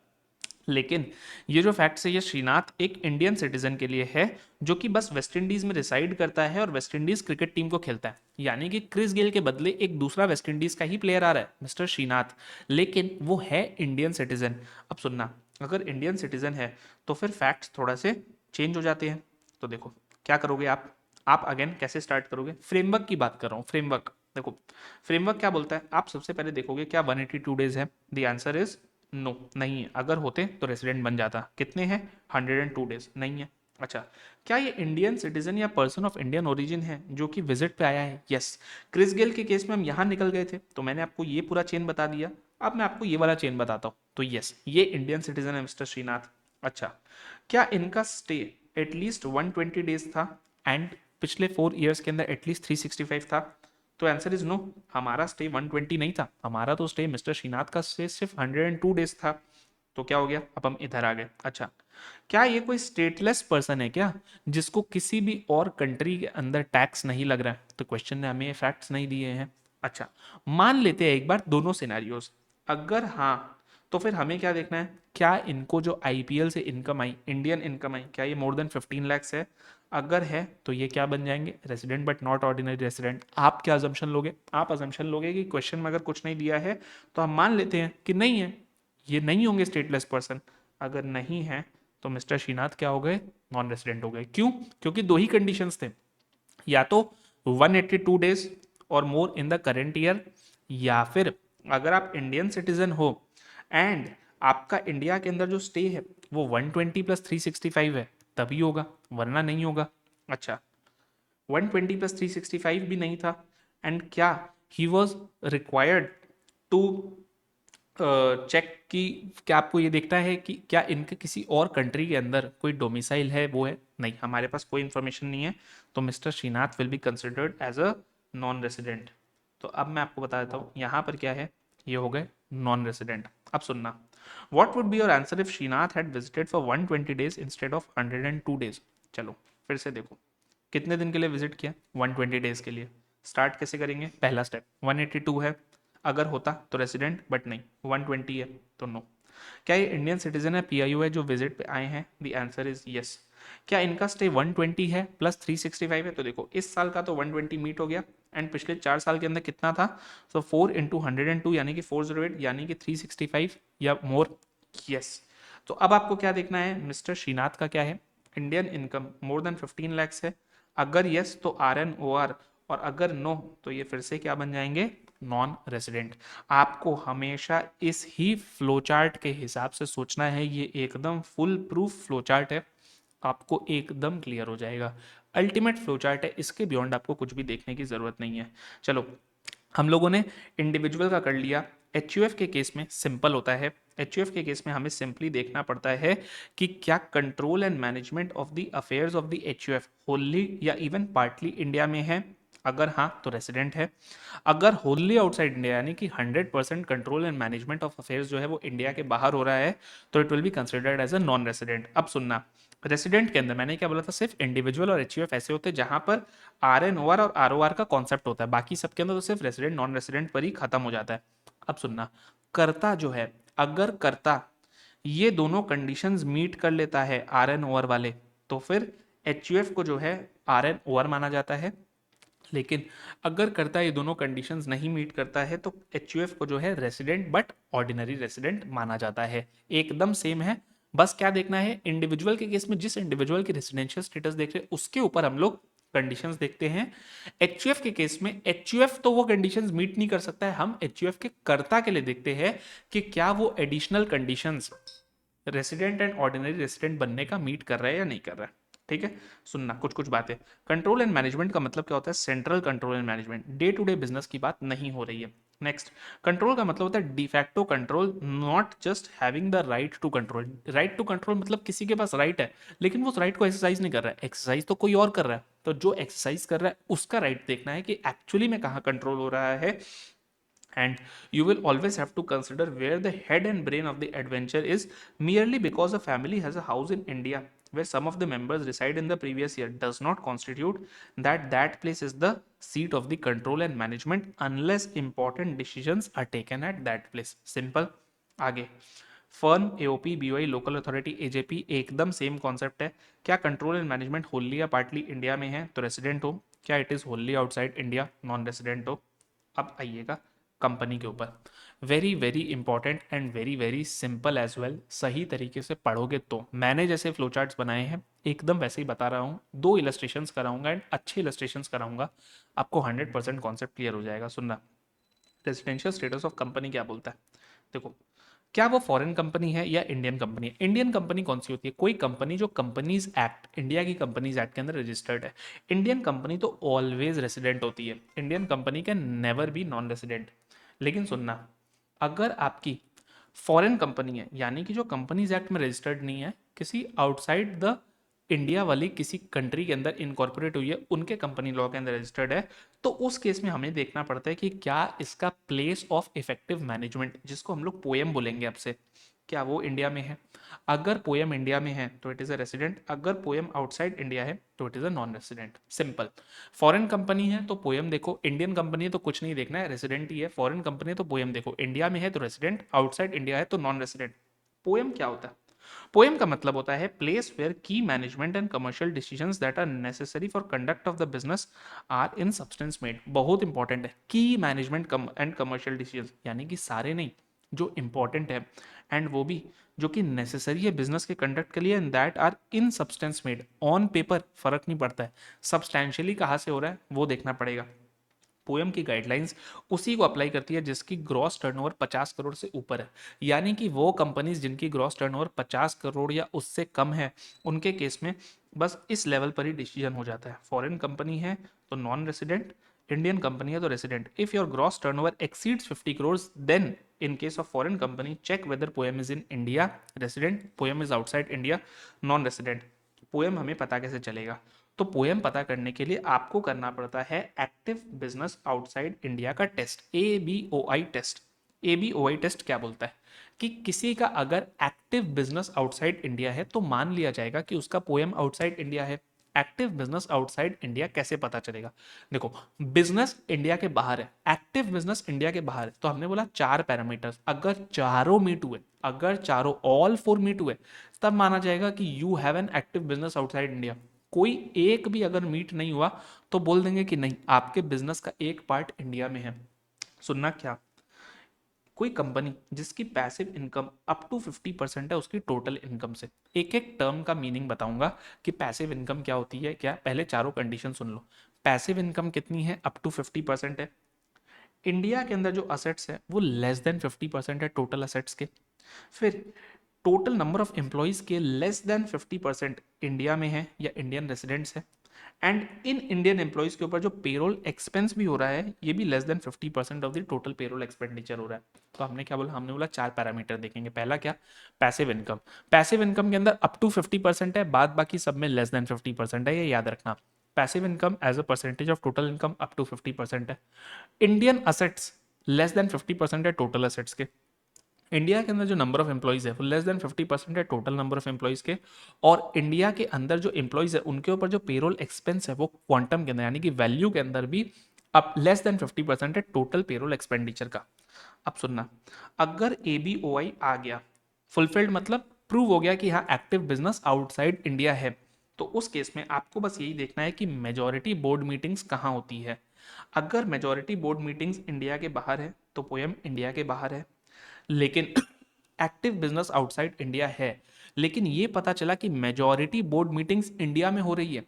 लेकिन ये जो फैक्ट है ये श्रीनाथ एक इंडियन सिटीजन के लिए है जो कि बस वेस्ट इंडीज में रिसाइड करता है और वेस्ट इंडीज क्रिकेट टीम को खेलता है। यानी कि क्रिस गेल के बदले एक दूसरा वेस्ट इंडीज का ही प्लेयर आ रहा है, मिस्टर श्रीनाथ, लेकिन वो है इंडियन सिटीजन। अब सुनना, अगर इंडियन सिटीजन है तो फिर फैक्ट्स थोड़ा से चेंज हो जाते हैं। तो देखो क्या करोगे आप अगेन कैसे स्टार्ट करोगे, फ्रेमवर्क की बात कर रहा हूँ, फ्रेमवर्क देखो, फ्रेमवर्क क्या बोलता है, आप सबसे पहले देखोगे क्या 182 डेज है, द आंसर इज नो, नहीं है। अगर होते तो रेसिडेंट बन जाता, कितने हैं 102 डेज, नहीं है। अच्छा, क्या ये इंडियन सिटीजन या पर्सन ऑफ इंडियन ओरिजिन है जो कि विजिट पे आया है, यस। क्रिस गेल के केस में हम यहाँ निकल गए थे तो मैंने आपको ये पूरा चेन बता दिया, अब मैं आपको ये वाला चेन बताता हूँ, तो यस ये इंडियन सिटीजन है मिस्टर श्रीनाथ। अच्छा, क्या इनका स्टे एटलीस्ट 120 डेज था एंड पिछले 4 ईयर्स के अंदर एटलीस्ट 365 था? तो आंसर इज नो, हमारा स्टे 120 नहीं था, हमारा तो स्टे मिस्टर श्रीनाथ का स्टे सिर्फ 102 डेज था। तो क्या हो गया, अब हम इधर आ गए। अच्छा, क्या ये कोई स्टेटलेस पर्सन है क्या जिसको किसी भी और कंट्री के अंदर टैक्स नहीं लग रहा है? तो क्वेश्चन ने हमें फैक्ट्स नहीं दिए हैं। अच्छा, मान लेते हैं एक बार दोनों सिनेरियोज, अगर हाँ तो फिर हमें क्या देखना है, क्या इनको जो आईपीएल से इनकम आई, इंडियन इनकम आई, क्या ये मोर देन 15 lakhs है? अगर है तो ये क्या बन जाएंगे, resident but not ordinary resident. आप क्या अजम्पशन लोगे, आप अजम्पशन लोगे कि क्वेश्चन में अगर कुछ नहीं दिया है तो हम मान लेते हैं कि नहीं है, ये नहीं होंगे स्टेटलेस पर्सन। अगर नहीं है तो मिस्टर श्रीनाथ क्या हो गए, नॉन रेसिडेंट हो गए। क्यों? क्योंकि दो ही कंडीशंस थे, या तो 182 डेज और मोर इन द करेंट ईयर, या फिर अगर आप इंडियन सिटीजन हो एंड आपका इंडिया के अंदर जो स्टे है वो 120 प्लस 365 है, तभी होगा, वरना नहीं होगा। अच्छा, 120 प्लस 365 भी नहीं था एंड क्या he was required to check कि क्या आपको ये देखता है कि क्या इनके किसी और कंट्री के अंदर कोई डोमिसाइल है, वो है नहीं, हमारे पास कोई इन्फॉर्मेशन नहीं है, तो mister Srinath will be considered as a non resident. तो अब मैं आपको बता देता हूँ यहाँ पर क्या है, ये हो गए नॉन रेसिडेंट। अब सुनना, what would be your answer if Srinath had visited for 120 days instead of 102 days? चलो फिर से देखो, कितने दिन के लिए विजिट किया, 120 डेज के लिए। स्टार्ट कैसे करेंगे, पहला स्टेप 182 है, अगर होता तो रेसिडेंट, बट नहीं 120 है तो नो। क्या ये इंडियन सिटीजन है, पीआईओ है जो विजिट पे आए हैं? The answer is yes. क्या इनका स्टे 120 है प्लस 365 है? तो देखो इस साल का तो 120 मीट हो गया एंड पिछले 4 साल के अंदर कितना था, तो 4 इंटू 102 यानी कि 408 यानी कि 365 या मोर, यस। तो अब आपको क्या देखना है, मिस्टर श्रीनाथ का क्या है, Indian income more than 15 lakhs है, अगर यस तो RNOR, और अगर नो तो ये फिर से क्या बन जाएंगे, नॉन रेसिडेंट। आपको हमेशा इस ही फ्लो चार्ट के हिसाब से सोचना है, ये एकदम फुल प्रूफ फ्लो चार्ट है, आपको एकदम क्लियर हो जाएगा। अल्टीमेट फ्लो चार्ट है, इसके बियॉन्ड आपको कुछ भी देखने की जरूरत नहीं है। चलो हम लोगों ने इंडिविजुअल का कर लिया, एच के केस में सिंपल होता है, एच के केस में हमें सिंपली देखना पड़ता है कि क्या control and management of the affairs of the H Holi या इवन पार्टली इंडिया में है, अगर हाँ तो रेसिडेंट है, अगर होली आउटसाइड इंडिया यानी कि 100% control and management of affairs जो है वो इंडिया के बाहर हो रहा है तो it will be considered as a non resident. अब सुनना, रेसिडेंट के अंदर मैंने क्या बोला था, सिर्फ इंडिविजुअल और एच ऐसे होते हैं जहां पर RNOR और ROR का कॉन्सेप्ट होता है, बाकी सबके अंदर तो सिर्फ रेसिडेंट नॉन रेसिडेंट पर ही खत्म हो जाता है। अब सुनना, कर्ता जो है, अगर कर्ता ये दोनों कंडीशंस मीट कर लेता है RNOR वाले, तो फिर HUF को जो है RNOR माना जाता है, लेकिन अगर करता ये दोनों कंडीशंस नहीं मीट करता है तो HUF को जो है रेसिडेंट बट ऑर्डिनरी रेसिडेंट माना जाता है, एकदम सेम है। बस क्या देखना है, इंडिविजुअल के केस में जिस इंडिविजुअल की रेसिडेंशियल स्टेटस देख रहे हैं उसके ऊपर हम लोग कंडीशंस देखते हैं। एचयूएफ के केस में एचयूएफ तो वो कंडीशंस मीट नहीं कर सकता है, हम एचयूएफ के कर्ता के लिए देखते हैं कि क्या वो additional conditions resident and ordinary resident बनने का मीट कर रहा है या नहीं कर रहा है। ठीक है, सुनना कुछ कुछ बातें। कंट्रोल एंड मैनेजमेंट का मतलब क्या होता है? Central control and management, day to day business की बात नहीं हो रही है। नेक्स्ट, कंट्रोल का मतलब होता है de facto control, not just having the right to control. Right to control मतलब किसी के पास राइट है लेकिन वो उस राइट को एक्सरसाइज नहीं कर रहा है, एक्सरसाइज तो कोई और कर रहा है। तो जो एक्सरसाइज कर रहा है उसका राइट देखना है कि एक्चुअली में कहाँ कंट्रोल हो रहा है। And you will always have to consider where the head and brain of the adventure is. Merely because a family has a house in India where some of the members reside in the previous year does not constitute that that place is the seat of the control and management unless important decisions are taken at that place. Simple. आगे, firm, AOP, BOI, local authority, AJP एकदम same concept है। क्या control and management Holi या partly India में है तो resident हो, क्या it is wholly outside India non resident हो। अब आइएगा कंपनी के ऊपर, very very important and very very simple as well. सही तरीके से पढ़ोगे तो, मैंने जैसे फ्लो चार्ट्स बनाए हैं एकदम वैसे ही बता रहा हूँ, 2 इलस्ट्रेशंस कराऊंगा एंड अच्छे इलस्ट्रेशंस कराऊंगा, आपको 100% कॉन्सेप्ट क्लियर हो जाएगा। सुनना, रेजिडेंशियल स्टेटस ऑफ कंपनी क्या बोलता है। देखो, क्या वो फॉरेन कंपनी है या इंडियन कंपनी है। इंडियन कंपनी कौन सी होती है? कोई कंपनी जो कंपनीज एक्ट, इंडिया की कंपनीज एक्ट के अंदर रजिस्टर्ड है। इंडियन कंपनी तो ऑलवेज रेसिडेंट होती है, Indian company can never be non resident. लेकिन सुनना, अगर आपकी फॉरेन कंपनी है यानी कि जो कंपनीज एक्ट में रजिस्टर्ड नहीं है, किसी आउटसाइड द इंडिया वाली किसी कंट्री के अंदर इनकॉर्पोरेट हुई है, उनके कंपनी लॉ के अंदर रजिस्टर्ड है, तो उस केस में हमें देखना पड़ता है कि क्या इसका प्लेस ऑफ इफेक्टिव मैनेजमेंट, जिसको हम लोग पोएम बोलेंगे आपसे, क्या वो इंडिया में है। अगर पोएम इंडिया में है तो इट इज अ रेसिडेंट, अगर पोएम आउटसाइड इंडिया है तो it is a non resident. Simple. Foreign company है तो पोएम देखो, इंडियन कंपनी है तो कुछ नहीं देखना है, रेसिडेंट ही है। फॉरेन कंपनी है तो पोएम देखो, इंडिया में है तो रेसिडेंट, आउटसाइड इंडिया है तो नॉन रेसिडेंट। पोएम क्या होता है? पोएम का मतलब होता है place where key management and commercial decisions that are necessary for conduct of the business are in substance made. बहुत इंपॉर्टेंट है, key management and commercial decisions, यानी कि सारे नहीं, जो इंपॉर्टेंट है एंड वो भी जो कि नेसेसरी है बिजनेस के कंडक्ट के लिए, and that are in substance made. On paper फर्क नहीं पड़ता है, सब्सटैंशियली कहाँ से हो रहा है वो देखना पड़ेगा। पोएम की गाइडलाइंस उसी को अप्लाई करती है जिसकी ग्रॉस टर्नओवर 50 करोड़ से ऊपर है, यानी कि वो कंपनीज जिनकी ग्रॉस टर्नओवर 50 करोड़ या उससे कम है, उनके केस में बस इस लेवल पर ही डिसीजन हो जाता है। फॉरेन कंपनी है तो नॉन रेसिडेंट, इंडियन कंपनी है तो resident. If your gross turnover exceeds 50 crore then in case of foreign company check whether poem is in India resident, poem is outside India non resident। Poem हमें पता कैसे चलेगा? तो poem पता करने के लिए आपको करना पड़ता है एक्टिव बिजनेस आउटसाइड इंडिया का test, ABOI test. ABOI test क्या बोलता है कि किसी का अगर एक्टिव बिजनेस आउटसाइड इंडिया है तो मान लिया जाएगा कि उसका पोएम आउटसाइड इंडिया है। एक्टिव बिजनेस आउटसाइड इंडिया कैसे पता चलेगा? देखो, बिजनेस इंडिया के बाहर है, एक्टिव बिजनेस इंडिया के बाहर है, तो हमने बोला 4 पैरामीटर्स, अगर चारों मीट हुए, अगर चारों ऑल 4 मीट हुए, तब माना जाएगा कि you have an active business outside India. कोई एक भी अगर मीट नहीं हुआ तो बोल देंगे कि नहीं, आपके बिजनेस का एक पार्ट इंडिया में है। सुनना, क्या कोई कंपनी जिसकी पैसिव इनकम अप टू 50% है उसकी टोटल इनकम से, एक एक टर्म का मीनिंग बताऊंगा कि पैसिव इनकम क्या होती है क्या, पहले चारों कंडीशन सुन लो। पैसिव इनकम कितनी है? अप टू 50% है। इंडिया के अंदर जो असेट्स है वो लेस देन 50% है टोटल असेट्स के। फिर टोटल नंबर ऑफ एम्प्लॉयज के लेस देन 50% इंडिया में है या इंडियन रेसिडेंट्स है। एंड इन इंडियन एम्प्लॉयज के ऊपर जो पेरोल एक्सपेंस भी हो रहा है ये भी less than 50% of the total payroll expenditure हो रहा है। तो हमने क्या बोला? हमने बोला 4 पैरामीटर देखेंगे। पहला क्या? Passive income. पैसिव इनकम के अंदर अप टू 50% है, बाद बाकी सब में लेस देन 50% है, ये याद रखना। Passive income as a percentage of total income up to 50% है। इंडियन असेट्स लेस देन 50% है टोटल असेट्स के। इंडिया के अंदर जो नंबर ऑफ एम्प्लॉयज है वो लेस देन 50% है टोटल नंबर ऑफ एम्प्लॉयज के। और इंडिया के अंदर जो एम्प्लॉयज है उनके ऊपर जो पेरोल एक्सपेंस है वो क्वांटम के अंदर यानी कि वैल्यू के अंदर भी अब लेस देन 50% है टोटल पेरोल एक्सपेंडिचर का। अब सुनना, अगर ABOI आ गया, फुलफिल्ड मतलब प्रूव हो गया कि हाँ एक्टिव बिजनेस आउटसाइड इंडिया है, तो उस केस में आपको बस यही देखना है कि मेजॉरिटी बोर्ड मीटिंग्स कहाँ होती है। अगर मेजॉरिटी बोर्ड मीटिंग्स इंडिया के बाहर है तो पोएम इंडिया के बाहर है। लेकिन एक्टिव बिजनेस आउटसाइड इंडिया है, लेकिन ये पता चला कि मेजॉरिटी बोर्ड मीटिंग्स इंडिया में हो रही है,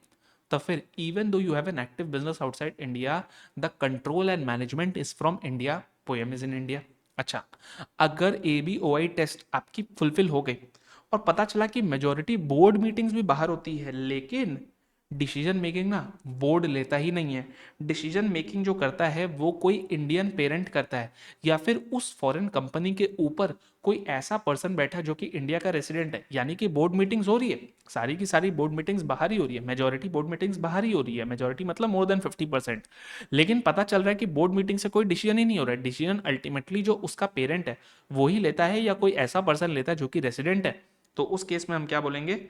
तो फिर even though you have an active business outside India, the control and management is from India, poem is in India. अच्छा, अगर ABOI टेस्ट आपकी फुलफिल हो गई और पता चला कि मेजोरिटी बोर्ड मीटिंग्स भी बाहर होती है, लेकिन डिसीजन मेकिंग ना बोर्ड लेता ही नहीं है, डिसीजन मेकिंग जो करता है वो कोई इंडियन पेरेंट करता है, या फिर उस फॉरेन कंपनी के ऊपर कोई ऐसा पर्सन बैठा जो कि इंडिया का रेसिडेंट है, यानी कि बोर्ड मीटिंग्स हो रही है, सारी की सारी बोर्ड मीटिंग्स बाहर ही हो रही है, मेजोरिटी बोर्ड मीटिंग्स बाहर ही हो रही है, मेजोरिटी मतलब मोर देन 50%, लेकिन पता चल रहा है कि बोर्ड मीटिंग से कोई डिसीजन ही नहीं हो रहा है, डिसीजन अल्टीमेटली जो उसका पेरेंट है वो ही लेता है, या कोई ऐसा पर्सन लेता है जो कि रेसिडेंट है, तो उस केस में हम क्या बोलेंगे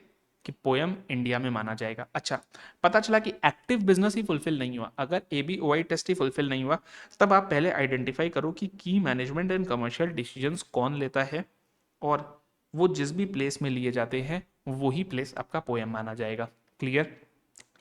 कि पोयम इंडिया में माना जाएगा। अच्छा, पता चला कि एक्टिव बिजनेस ही फुलफिल नहीं हुआ, अगर ABOI टेस्ट ही फुलफिल नहीं हुआ, तब आप पहले आइडेंटिफाई करो कि की मैनेजमेंट एंड कमर्शियल डिसीजंस कौन लेता है, और वो जिस भी प्लेस में लिए जाते हैं वही प्लेस आपका पोयम माना जाएगा। क्लियर?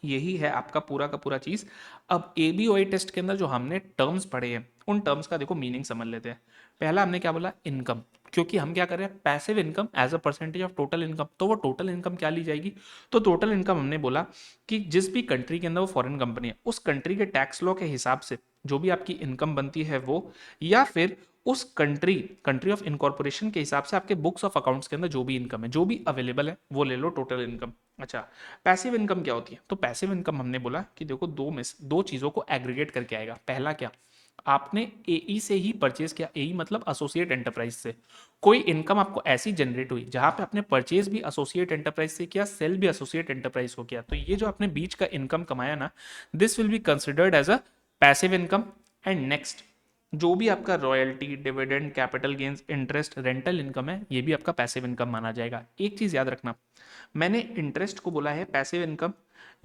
यही है आपका पूरा का पूरा चीज। अब ABOI टेस्ट के अंदर जो हमने टर्म्स पढ़े हैं, उन टर्म्स का देखो मीनिंग समझ लेते हैं। पहला हमने क्या बोला, इनकम, क्योंकि हम क्या कर रहे हैं, passive income as a percentage of total income, तो वो टोटल इनकम क्या ली जाएगी, तो टोटल इनकम हमने बोला कि जिस भी कंट्री के अंदर वो फॉरेन कंपनी है, उस कंट्री के टैक्स लॉ के हिसाब से जो भी आपकी इनकम बनती है वो, या फिर उस कंट्री ऑफ इनकॉर्पोरेशन के हिसाब से आपके बुक्स ऑफ अकाउंट्स के अंदर जो भी इनकम है, जो भी अवेलेबल है, वो ले लो टोटल इनकम। अच्छा, पैसिव इनकम क्या होती है, तो पैसिव इनकम हमने बोला कि देखो दो चीजों को एग्रीगेट करके आएगा। पहला क्या, आपने AE से ही परचेज किया, AE मतलब एसोसिएट एंटरप्राइज से कोई इनकम आपको ऐसी जनरेट हुई जहां पे आपने परचेज भी एसोसिएट एंटरप्राइज से किया, सेल भी एसोसिएट एंटरप्राइज को किया, तो ये जो आपने बीच का इनकम कमाया ना, this will be considered as a passive income. And next, जो भी आपका royalty, dividend, capital gains, interest, rental income है, ये भी आपका पैसिव इनकम माना जाएगा। एक चीज याद रखना, मैंने इंटरेस्ट को बोला है पैसिव इनकम,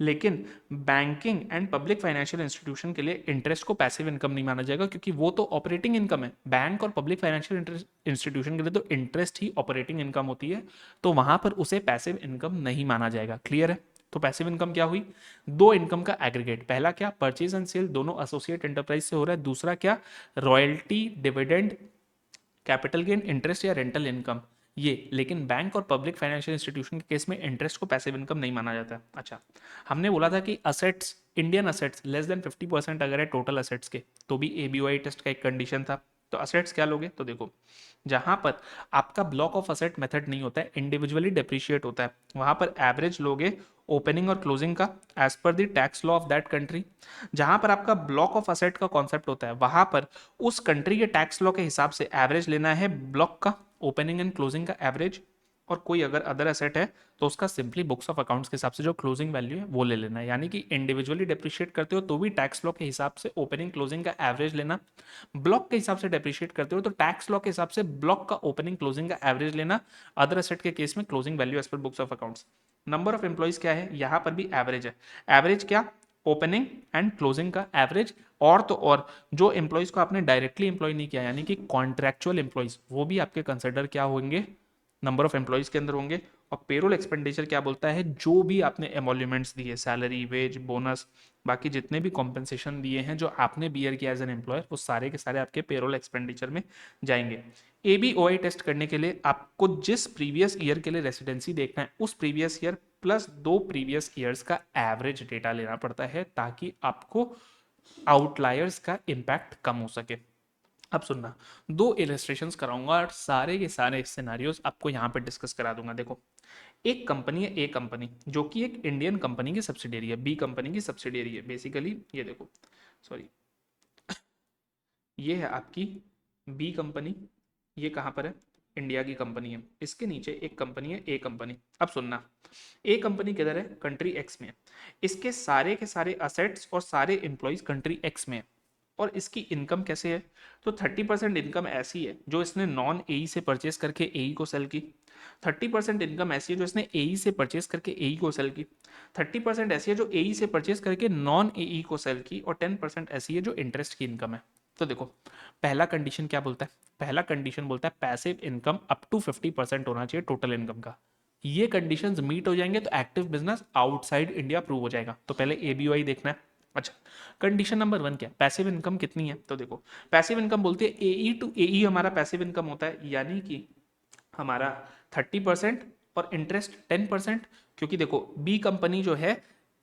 लेकिन banking and public financial institution के लिए इंटरेस्ट को पैसिव इनकम नहीं माना जाएगा, क्योंकि वो तो ऑपरेटिंग इनकम है। बैंक और पब्लिक फाइनेंशियल इंस्टीट्यूशन के लिए तो इंटरेस्ट ही ऑपरेटिंग इनकम होती है, तो वहां पर उसे पैसिव इनकम नहीं माना जाएगा। क्लियर है? तो पैसिव इनकम क्या हुई, दो इनकम का एग्रीगेट, पहला क्या, परचेज एंड सेल दोनों एसोसिएट एंटरप्राइज से हो रहा है, दूसरा क्या, royalty, dividend, capital gain, interest या रेंटल इनकम, ये। लेकिन बैंक और पब्लिक फाइनेंशियल इंस्टीट्यूशन के केस में इंटरेस्ट को पैसिव इनकम नहीं माना जाता है। अच्छा, हमने बोला था कि assets, Indian assets less than 50% अगर है टोटल असेट्स के, तो भी ABOI टेस्ट का एक कंडीशन था। तो असेट्स क्या लोगे, तो देखो जहां पर आपका ब्लॉक ऑफ असेट मेथड नहीं होता है, इंडिविजुअली डेप्रिशिएट होता है, वहां पर एवरेज लोगे ओपनिंग और क्लोजिंग का as per the tax law of that country. जहां पर आपका ब्लॉक ऑफ असेट का कॉन्सेप्ट होता है, वहां पर उस कंट्री के टैक्स लॉ के हिसाब से एवरेज लेना है ब्लॉक का, ओपनिंग एंड क्लोजिंग का एवरेज, और कोई अगर अदर एसेट है तो उसका सिंपली बुक्स ऑफ अकाउंट्स के हिसाब से जो क्लोजिंग वैल्यू है वो ले लेना है। यानी कि इंडिविजुअली डेप्रिशिएट करते हो तो भी टैक्स लॉ के हिसाब से ओपनिंग क्लोजिंग का एवरेज लेना, ब्लॉक के हिसाब से डेप्रिशिएट करते हो तो टैक्स लॉ के हिसाब से ब्लॉक का ओपनिंग क्लोजिंग का एवरेज लेना, अदर एसेट के केस में closing value as per books of accounts. Number of employees क्या है, यहां पर भी एवरेज है, एवरेज क्या, ओपनिंग एंड क्लोजिंग का एवरेज, और तो और जो एम्प्लॉइज को आपने डायरेक्टली एम्प्लॉय नहीं किया यानी कि कॉन्ट्रैक्चुअल एम्प्लॉइज, वो भी आपके कंसिडर क्या होंगे, नंबर ऑफ एम्प्लॉइज के अंदर होंगे। और पेरोल एक्सपेंडिचर क्या बोलता है, जो भी आपने एमोल्यूमेंट्स दिए, सैलरी, वेज, बोनस, बाकी जितने भी कॉम्पेंसेशन दिए हैं जो आपने बियर किया एज एन एम्प्लॉयर, वो सारे के सारे आपके पेरोल एक्सपेंडिचर में जाएंगे। ABOI टेस्ट करने के लिए आपको जिस प्रीवियस ईयर के लिए रेसिडेंसी देखना है, उस previous year plus 2 previous years का एवरेज डेटा लेना पड़ता है, ताकि आपको आउटलायर्स का इम्पैक्ट कम हो सके। अब सुनना, दो इलस्ट्रेशंस कराऊंगा और सारे के सारे सिनारियोज आपको यहाँ पे डिस्कस करा दूंगा। देखो, एक कंपनी है, ए कंपनी, जो कि एक इंडियन कंपनी की सब्सिडियरी है, बी कंपनी की सब्सिडियरी है बेसिकली। ये देखो, सॉरी, ये है आपकी बी कंपनी, ये कहाँ पर है, इंडिया की कंपनी है। इसके नीचे एक कंपनी है, ए कंपनी। अब सुनना, ए कंपनी किधर है, कंट्री एक्स में है, इसके सारे असेट्स और सारे एम्प्लॉइज कंट्री एक्स में है, और इसकी इनकम कैसे है, तो 30% इनकम ऐसी है जो इसने नॉन AE से परचेस करके AE को सेल की, 30% इनकम ऐसी है जो इसने AE से परचेस करके AE को सेल की, 30% ऐसी है जो AE से परचेस करके नॉन AE को सेल की, और 10% ऐसी है जो इंटरेस्ट की इनकम है। तो देखो, पहला कंडीशन क्या बोलता है, पहला कंडीशन बोलता है पैसिव इनकम अप टू 50% होना चाहिए टोटल इनकम का। ये कंडीशंस मीट हो जाएंगे तो active business outside India prove हो जाएगा। तो पहले ABOI देखना है। अच्छा, कंडीशन नंबर 1 क्या, पैसिव इनकम कितनी है, तो देखो पैसिव इनकम बोलती है AE टू AE हमारा पैसिव इनकम होता है, यानी कि हमारा 30% और इंटरेस्ट 10%। क्योंकि देखो बी कंपनी जो है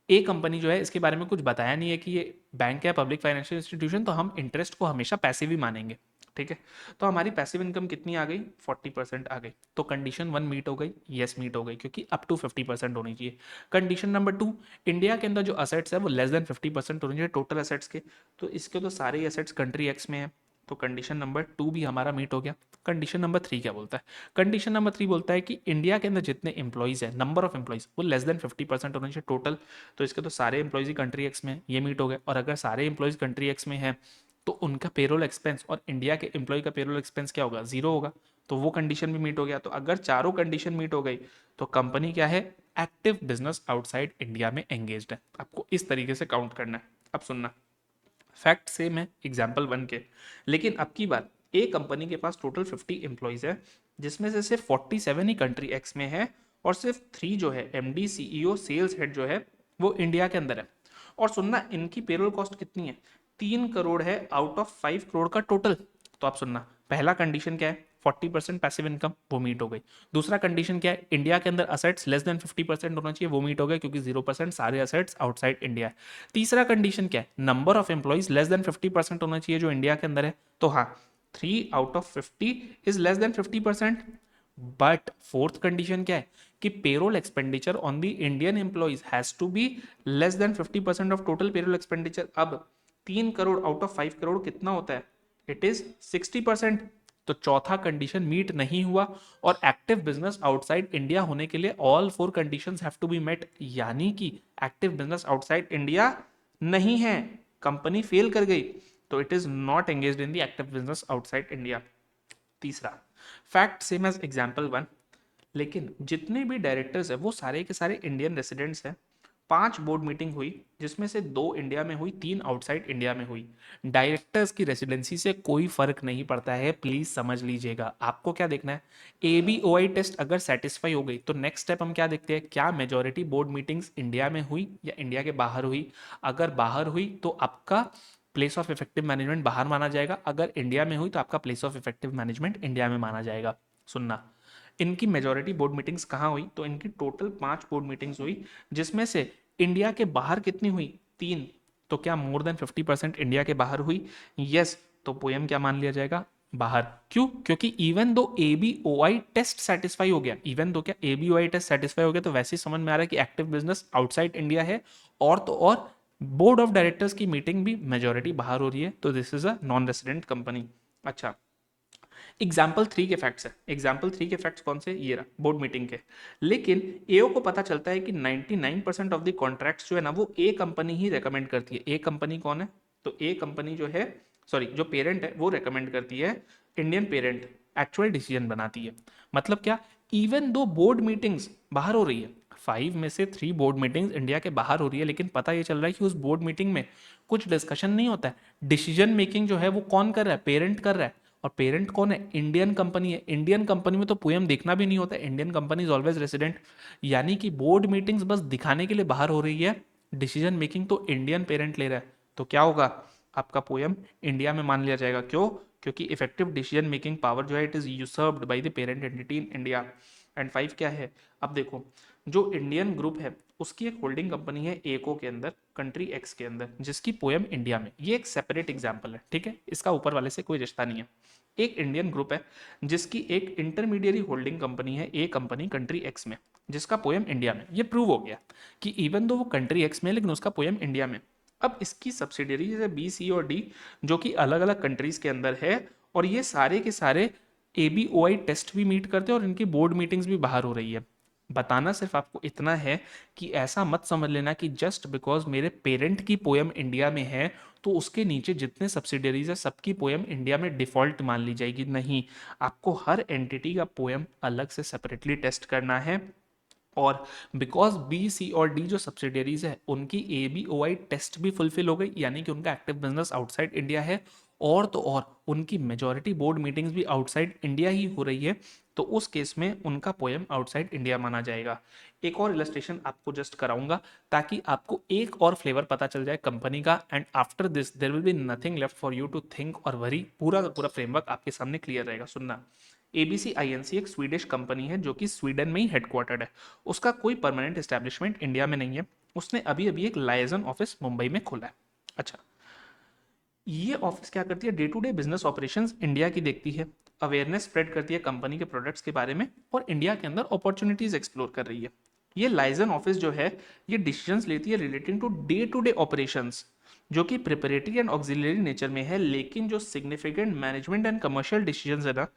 ए कंपनी जो है इसके बारे में कुछ बताया नहीं है कि ये बैंक है, पब्लिक फाइनेंशियल इंस्टीट्यूशन, तो हम इंटरेस्ट को हमेशा पैसिव ही मानेंगे। ठीक है, तो हमारी पैसिव इनकम कितनी आ गई, 40% आ गई। तो कंडीशन 1 मीट हो गई, यस मीट हो गई, क्योंकि अप टू 50% होनी चाहिए। कंडीशन नंबर 2, इंडिया के अंदर जो असेट्स है वो लेस देन 50% होनी चाहिए टोटल असेट्स के। तो इसके तो सारे असेट्स कंट्री एक्स में है, तो कंडीशन नंबर 2 भी हमारा मीट हो गया। कंडीशन नंबर 3 क्या बोलता है, कंडीशन नंबर 3 बोलता है कि इंडिया के अंदर जितने एम्प्लॉइज है, नंबर ऑफ एम्प्लॉइज, वो लेस देन 50% होने चाहिए टोटल। तो इसके तो सारे एम्प्लॉइज ही कंट्री एक्स में, ये मीट हो गए। और अगर सारे एम्प्लॉइज कंट्री एक्स में है तो उनका पेरोल एक्सपेंस और इंडिया के एम्प्लॉय का पेरोल एक्सपेंस क्या होगा, जीरो होगा। तो वो कंडीशन भी मीट हो गया। तो अगर चारों कंडीशन मीट हो गई तो कंपनी क्या है, एक्टिव बिजनेस आउटसाइड इंडिया में एंगेज्ड है। आपको इस तरीके से काउंट करना है। अब सुनना, फैक्ट सेम है एग्जाम्पल 1 के, लेकिन अब की बार ए कंपनी के पास टोटल 50 एम्प्लॉइज है, जिसमें से सिर्फ 47 ही कंट्री एक्स में है, और सिर्फ 3 जो है एमडी, सीईओ, सेल्स हेड जो है वो इंडिया के अंदर है। और सुनना, इनकी पेरोल कॉस्ट कितनी है, 3 करोड़ है आउट ऑफ 5 करोड़ का टोटल। तो आप सुनना, पहला कंडीशन क्या है, 40% पैसिव इनकम, वो मीट हो गई। दूसरा कंडीशन क्या है, इंडिया के अंदर असेट्स लेस देन 50% होना चाहिए, वो मीट हो गया, क्योंकि 0% सारे असेट्स आउटसाइड इंडिया है। तीसरा कंडीशन क्या है, number of employees less than 50% होना चाहिए जो इंडिया के अंदर है। तो हाँ, 3 out of 50 is less than 50%। But fourth condition क्या है कि payroll expenditure on the Indian employees has to be less than 50% of total payroll expenditure. अब 3 करोड़ आउट ऑफ 5 करोड़ कितना होता है, इट इज 60%। तो चौथा कंडीशन मीट नहीं हुआ, और एक्टिव बिजनेस आउटसाइड इंडिया होने के लिए all 4 conditions have to be met, यानी कि एक्टिव बिजनेस आउटसाइड इंडिया नहीं है, कंपनी फेल कर गई, तो it is not engaged in the active business outside India. तीसरा फैक्ट सेम एज एग्जाम्पल 1, लेकिन जितने भी डायरेक्टर्स है वो सारे के सारे इंडियन रेसिडेंट्स हैं। 5 बोर्ड मीटिंग हुई, जिसमें से 2 इंडिया में हुई, 3 आउटसाइड इंडिया में हुई। डायरेक्टर्स की रेसिडेंसी से कोई फर्क नहीं पड़ता है, प्लीज समझ लीजिएगा। आपको क्या देखना है, ABOI टेस्ट अगर सेटिस्फाई हो गई तो नेक्स्ट स्टेप हम क्या देखते हैं, क्या मेजोरिटी बोर्ड मीटिंग्स इंडिया में हुई या इंडिया के बाहर हुई। अगर बाहर हुई तो आपका प्लेस ऑफ इफेक्टिव मैनेजमेंट बाहर माना जाएगा, अगर इंडिया में हुई तो आपका place of effective management India में माना जाएगा। सुनना, इनकी मेजोरिटी बोर्ड मीटिंग्स कहाँ हुई, तो इनकी टोटल 5 बोर्ड मीटिंग्स हुई, जिसमें से इंडिया के बाहर कितनी हुई, 3। तो क्या मोर देन 50% इंडिया के बाहर हुई, यस। तो पोएम क्या मान लिया जाएगा, बाहर। क्यों, क्योंकि even though ABOI test satisfy हो गया, इवन दो क्या ABOI टेस्ट सेटिस्फाई हो गया, तो वैसे ही समझ में आ रहा है कि एक्टिव बिजनेस आउटसाइड इंडिया है। और तो और बोर्ड ऑफ डायरेक्टर्स की मीटिंग भी मेजोरिटी बाहर हो रही है, तो this is a non resident company. अच्छा, एग्जाम्पल 3 के फैक्ट्स है। एग्जाम्पल 3 के फैक्ट्स कौन से, ये रहा बोर्ड मीटिंग के। लेकिन एओ को पता चलता है कि 99% ऑफ द कॉन्ट्रैक्ट्स जो है ना वो ए कंपनी ही रेकमेंड करती है। ए कंपनी कौन है, तो ए कंपनी जो है, सॉरी जो पेरेंट है वो रेकमेंड करती है, इंडियन पेरेंट एक्चुअल डिसीजन बनाती है। मतलब क्या, इवन दो बोर्ड मीटिंग्स बाहर हो रही है, 5 में से 3 बोर्ड मीटिंग्स इंडिया के बाहर हो रही है, लेकिन पता ये चल रहा है कि उस बोर्ड मीटिंग में कुछ डिस्कशन नहीं होता है। डिसीजन मेकिंग जो है वो कौन कर रहा है, पेरेंट कर रहा है। और पेरेंट कौन है, इंडियन कंपनी है। इंडियन कंपनी में तो पोएम देखना भी नहीं होता, Indian company is always resident. यानी कि बोर्ड मीटिंग्स बस दिखाने के लिए बाहर हो रही है, डिसीजन मेकिंग तो इंडियन पेरेंट ले रहा है। तो क्या होगा, आपका पोएम इंडिया में मान लिया जाएगा। क्यों, क्योंकि इफेक्टिव डिसीजन मेकिंग पावर जो है it is usurped by the parent entity in India. And 5 क्या है, अब देखो, जो इंडियन ग्रुप है उसकी एक होल्डिंग कंपनी है एको के अंदर, कंट्री एक्स के अंदर, जिसकी पोएम इंडिया में, ये एक सेपरेट एग्जांपल है, ठीक है, इसका ऊपर वाले से कोई रिश्ता नहीं है। एक इंडियन ग्रुप है जिसकी एक इंटरमीडिएरी होल्डिंग कंपनी है ए कंपनी कंट्री एक्स में, जिसका पोएम इंडिया में। ये प्रूव हो गया कि इवन दो वो कंट्री एक्स में लेकिन उसका पोएम इंडिया में। अब इसकी सब्सिडरीज है बी, सी और डी, जो कि अलग अलग कंट्रीज के अंदर है, और ये सारे के सारे ABOI टेस्ट भी मीट करते हैं और इनकी बोर्ड मीटिंग्स भी बाहर हो रही है। बताना सिर्फ आपको इतना है कि ऐसा मत समझ लेना कि जस्ट बिकॉज मेरे पेरेंट की पोएम इंडिया में है तो उसके नीचे जितने सब्सिडरीज है सबकी पोएम इंडिया में डिफॉल्ट मान ली जाएगी, नहीं। आपको हर एंटिटी का पोएम अलग से सेपरेटली टेस्ट करना है। और बिकॉज बी, सी और डी जो सब्सिडियरीज है उनकी ABOI टेस्ट भी फुलफिल हो गई, यानी कि उनका एक्टिव बिजनेस आउटसाइड इंडिया है, और तो और उनकी मेजॉरिटी बोर्ड मीटिंग्स भी आउटसाइड इंडिया ही हो रही है, तो उस केस में उनका पोएम आउटसाइड इंडिया माना जाएगा। एक और इलस्ट्रेशन आपको जस्ट कराऊंगा ताकि आपको एक और फ्लेवर पता चल जाए कंपनी का, and after this there will be nothing left for you to think और वरी, पूरा का पूरा फ्रेमवर्क आपके सामने क्लियर रहेगा। सुनना, ABC INC एक स्वीडिश कंपनी है जो कि स्वीडन में ही हेडक्वार्टर्ड है। उसका कोई परमानेंट एस्टेब्लिशमेंट इंडिया में नहीं है। उसने अभी अभी एक लाइजन ऑफिस मुंबई में खोला है। अच्छा, ये ऑफिस क्या करती है, day to day business operations India की देखती है, अवेयरनेस स्प्रेड करती है कंपनी के प्रोडक्ट्स के बारे में, और इंडिया के अंदर अपॉर्चुनिटीज एक्सप्लोर कर रही है। ये लाइजन ऑफिस जो है ये डिसीजंस लेती है रिलेटिंग टू डे ऑपरेशंस, जो कि प्रिपरेटरी एंड ऑक्सिलरी नेचर में है, लेकिन जो significant management and commercial decisions है ना,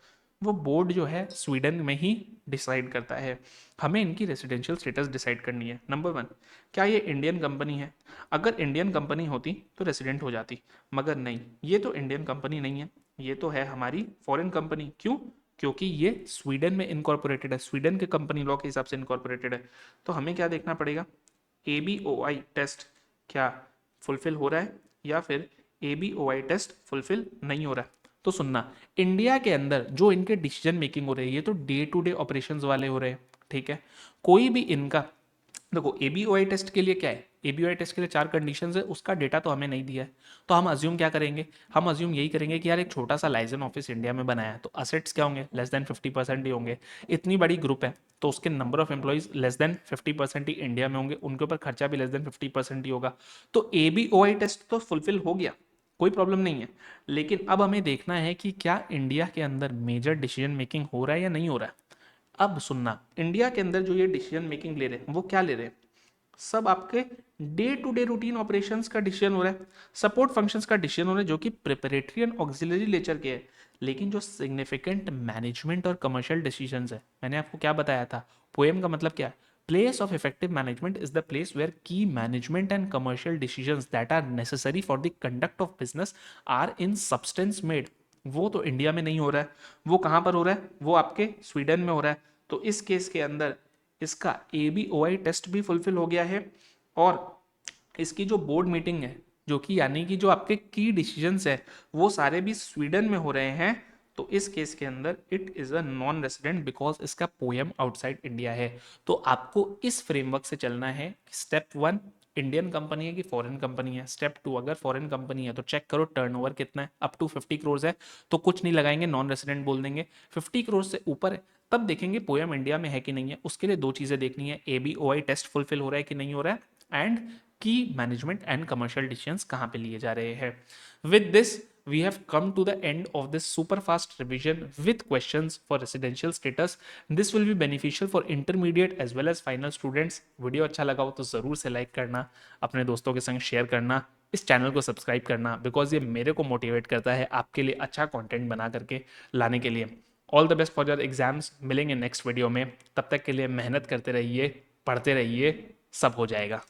वो बोर्ड जो है स्वीडन में ही डिसाइड करता है। हमें इनकी रेसिडेंशियल स्टेटस डिसाइड करनी है। नंबर वन, क्या ये इंडियन कंपनी है? अगर इंडियन कंपनी होती तो रेसिडेंट हो जाती, मगर नहीं, ये तो इंडियन कंपनी नहीं है, ये तो है हमारी फॉरेन कंपनी। क्यों? क्योंकि ये स्वीडन में इनकॉर्पोरेटेड है, स्वीडन के कंपनी लॉ के हिसाब से इनकॉर्पोरेटेड है। तो हमें क्या देखना पड़ेगा, ABOI टेस्ट क्या फुलफिल हो रहा है, या फिर ABOI टेस्ट फुलफिल नहीं हो रहा है। तो सुनना, इंडिया के अंदर जो इनके डिसीजन मेकिंग हो रही है, ये तो डे टू डे ऑपरेशंस वाले हो रहे हैं, ठीक है। कोई भी इनका, देखो ABOI टेस्ट के लिए क्या है, ABOI टेस्ट के लिए 4 कंडीशंस है, उसका डेटा तो हमें नहीं दिया है। तो हम अज्यूम क्या करेंगे, हम अज्यूम यही करेंगे कि यार एक छोटा सा लाइजन ऑफिस इंडिया में बनाया है, तो असेट्स क्या होंगे, लेस देन 50% ही होंगे। इतनी बड़ी ग्रुप है तो उसके number of employees less than 50% he India में होंगे, उनके ऊपर खर्चा भी लेस देन 50% ही होगा। तो ABOI टेस्ट तो फुलफिल हो गया, कोई प्रॉब्लम नहीं है। लेकिन अब हमें देखना है कि क्या इंडिया के अंदर मेजर डिसीजन मेकिंग हो रहा है या नहीं हो रहा है। अब सुनना, इंडिया के अंदर जो ये डिसीजन मेकिंग ले रहे हैं वो क्या ले रहे हैं, सब आपके day to day routine operations का डिसीजन हो रहा है, सपोर्ट फंक्शंस का डिसीजन हो रहा है, जो कि प्रिपरेटरी एंड ऑक्सिलरी नेचर के है। लेकिन जो सिग्निफिकेंट मैनेजमेंट और कमर्शियल डिसीजंस है, मैंने आपको क्या बताया था, पोएम का मतलब क्या है, place of effective management is the place where key management and commercial decisions that are necessary for the conduct of business are in substance made. वो तो इंडिया में नहीं हो रहा है, वो कहां पर हो रहा है, वो आपके स्वीडन में हो रहा है। तो इस केस के अंदर इसका ABOI टेस्ट भी फुलफिल हो गया है, और इसकी जो बोर्ड मीटिंग है, जो कि यानी कि जो आपके की डिसीजंस है, वो सारे भी स्वीडन में हो रहे हैं। तो इस केस के अंदर it is a non resident because इसका पोएम आउटसाइड इंडिया है। तो आपको इस फ्रेमवर्क से चलना है। स्टेप 1 इंडियन कंपनी है कि फॉरेन कंपनी है। स्टेप 2 अगर फॉरेन कंपनी है तो चेक करो टर्नओवर कितना है, अप टू 50 करोड़ है तो कुछ नहीं लगाएंगे, नॉन रेसिडेंट बोल देंगे। 50 करोड़ से ऊपर है तब देखेंगे पोएम इंडिया में है कि नहीं है। उसके लिए 2 चीजें देखनी है, ABOI टेस्ट फुलफिल हो रहा है कि नहीं हो रहा है, एंड की मैनेजमेंट एंड कमर्शियल डिसीजंस कहाँ पे लिए जा रहे हैं। With this we have come to the end of this super fast revision with questions for residential status. This will be beneficial for intermediate as well as final students. Video अच्छा लगा हो तो ज़रूर से लाइक करना, अपने दोस्तों के संग शेयर करना, इस चैनल को सब्सक्राइब करना, बिकॉज ये मेरे को मोटिवेट करता है आपके लिए अच्छा कंटेंट बना करके लाने के लिए। All the best for your exams, मिलेंगे नेक्स्ट वीडियो में। तब तक के लिए मेहनत करते रहिए, पढ़ते रहिए, सब हो जाएगा।